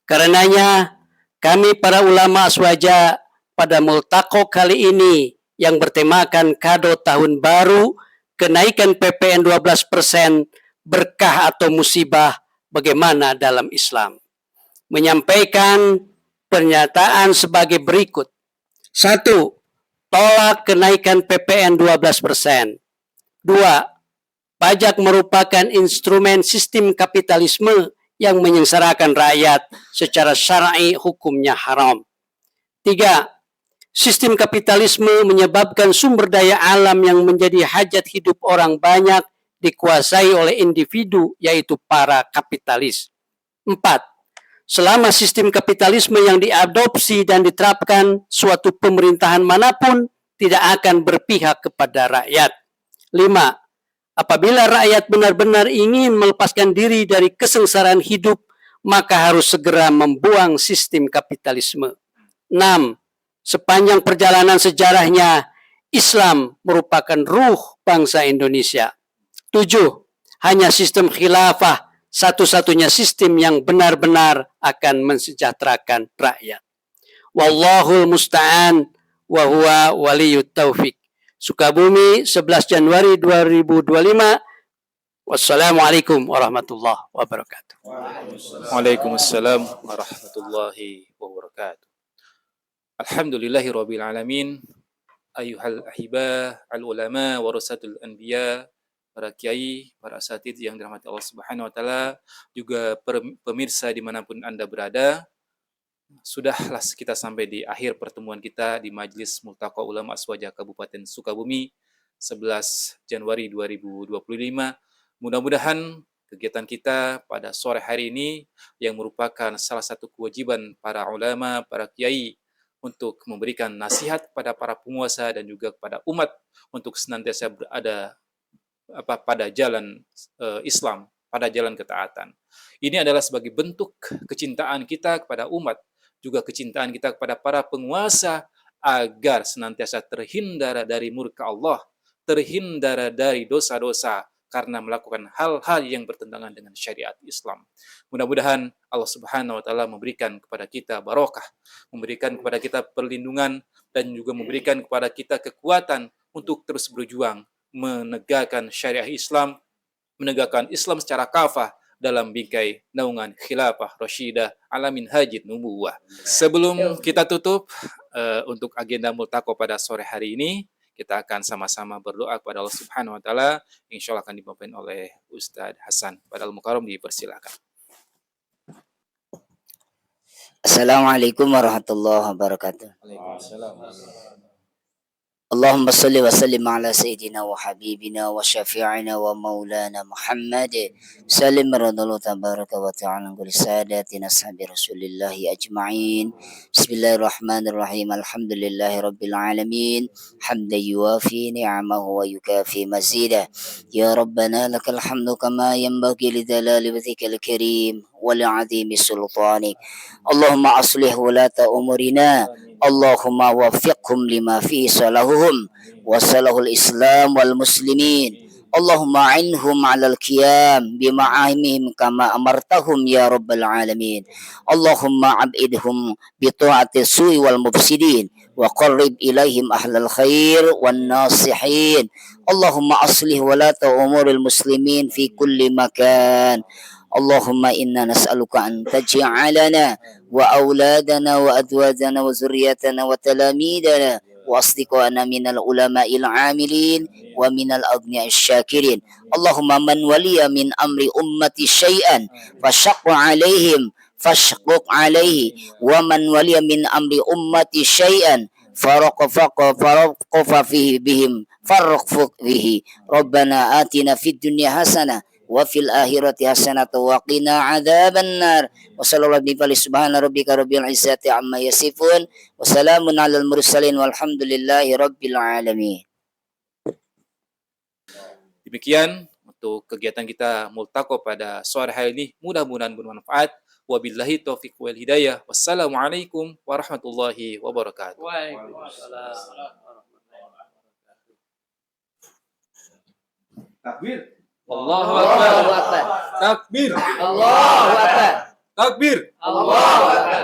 Karenanya, kami para ulama Aswaja pada Multaqa kali ini yang bertemakan kado tahun baru, kenaikan PPN 12%, berkah atau musibah, bagaimana dalam Islam, menyampaikan pernyataan sebagai berikut. 1. Tolak kenaikan PPN 12%. 2. Pajak merupakan instrumen sistem kapitalisme yang menyengsarakan rakyat secara syar'i hukumnya haram. 3. Sistem kapitalisme menyebabkan sumber daya alam yang menjadi hajat hidup orang banyak dikuasai oleh individu, yaitu para kapitalis. 4. Selama sistem kapitalisme yang diadopsi dan diterapkan, suatu pemerintahan manapun tidak akan berpihak kepada rakyat. 5. Apabila rakyat benar-benar ingin melepaskan diri dari kesengsaraan hidup, maka harus segera membuang sistem kapitalisme. 6. Sepanjang perjalanan sejarahnya, Islam merupakan ruh bangsa Indonesia. 7. Hanya sistem khilafah satu-satunya sistem yang benar-benar akan mensejahterakan rakyat. Wallahul musta'an wa huwa waliyut taufik. Sukabumi, 11 Januari 2025. Wassalamualaikum warahmatullahi wabarakatuh. Waalaikumsalam warahmatullahi wabarakatuh. Alhamdulillahirabbil alamin. Ayyuhal ahibah al ulama warasatul anbiya, para kiai, para asatidz yang dirahmati Allah Subhanahu wa taala, juga pemirsa dimanapun Anda berada. Sudahlah kita sampai di akhir pertemuan kita di Majelis Multaqa Ulama Aswaja Kabupaten Sukabumi 11 Januari 2025. Mudah-mudahan kegiatan kita pada sore hari ini yang merupakan salah satu kewajiban para ulama, para kiai untuk memberikan nasihat kepada para penguasa dan juga kepada umat untuk senantiasa berada pada jalan Islam, pada jalan ketaatan. Ini adalah sebagai bentuk kecintaan kita kepada umat, juga kecintaan kita kepada para penguasa agar senantiasa terhindar dari murka Allah, terhindar dari dosa-dosa karena melakukan hal-hal yang bertentangan dengan syariat Islam. Mudah-mudahan Allah Subhanahu wa taala memberikan kepada kita barokah, memberikan kepada kita perlindungan, dan juga memberikan kepada kita kekuatan untuk terus berjuang menegakkan syariah Islam, menegakkan Islam secara kafah dalam bingkai naungan khilafah rasyidah ala minhajid nubuwah. Sebelum kita tutup untuk agenda multaqa pada sore hari ini, kita akan sama-sama berdoa kepada Allah Subhanahu wa taala. Insyaallah akan dipimpin oleh Ustaz Hasan. Padahal Mukarram, dipersilakan. Assalamualaikum warahmatullahi wabarakatuh. Waalaikumsalam. اللهم صل وسلم على سيدنا وحبيبنا وشفيعنا ومولانا محمد سلم رضي الله تبارك وتعالى عن كل ساداتنا أصحاب رسول الله أجمعين. بسم الله الرحمن الرحيم. الحمد لله رب العالمين حمدا يوافي نعمه ويكافي مزيده. يا ربنا لك الحمد كما ينبغي لجلال وجهك الكريم ولعظيم سلطانك. اللهم أصلح ولاة أمورنا، اللهم وفقهم لما فيه صلاحهم وصلاح الإسلام والمسلمين. اللهم أعنهم على القيام بمعاهمهم كما أمرتهم يا رب العالمين. اللهم أبعدهم بطاعة السوء والمفسدين وقرب إليهم أهل الخير والناصحين. اللهم أصلح ولاة أمور المسلمين في كل مكان. اللهم إنا نسألك أن تجعلنا وأولادنا وأزواجنا وذريتنا وتلاميذنا وأصدقائنا من العلماء العاملين ومن الأغنياء الشاكرين. اللهم من ولي من أمر أمتي شيئا فشق فاشقق عليه، ومن ولي من أمر أمتي شيئا فرقف فيه بهم فرقف به. ربنا آتنا في الدنيا حسنة وفي الآخرة حسنة وقنا عذاب النار. وصلى الله عليه سبحان ربك رب العزة عما يصفون وسلام على المرسلين والحمد لله رب العالمين. Demikian untuk kegiatan kita multaqa pada sore hari ini, mudah-mudahan bermanfaat. Wabillahi taufiq wal hidayah. Wassalamualaikum warahmatullahi wabarakatuh. Waalaikumsalam. Takbir. Allahu Akbar. Takbir. Allahu Akbar. Takbir. Allahu Akbar.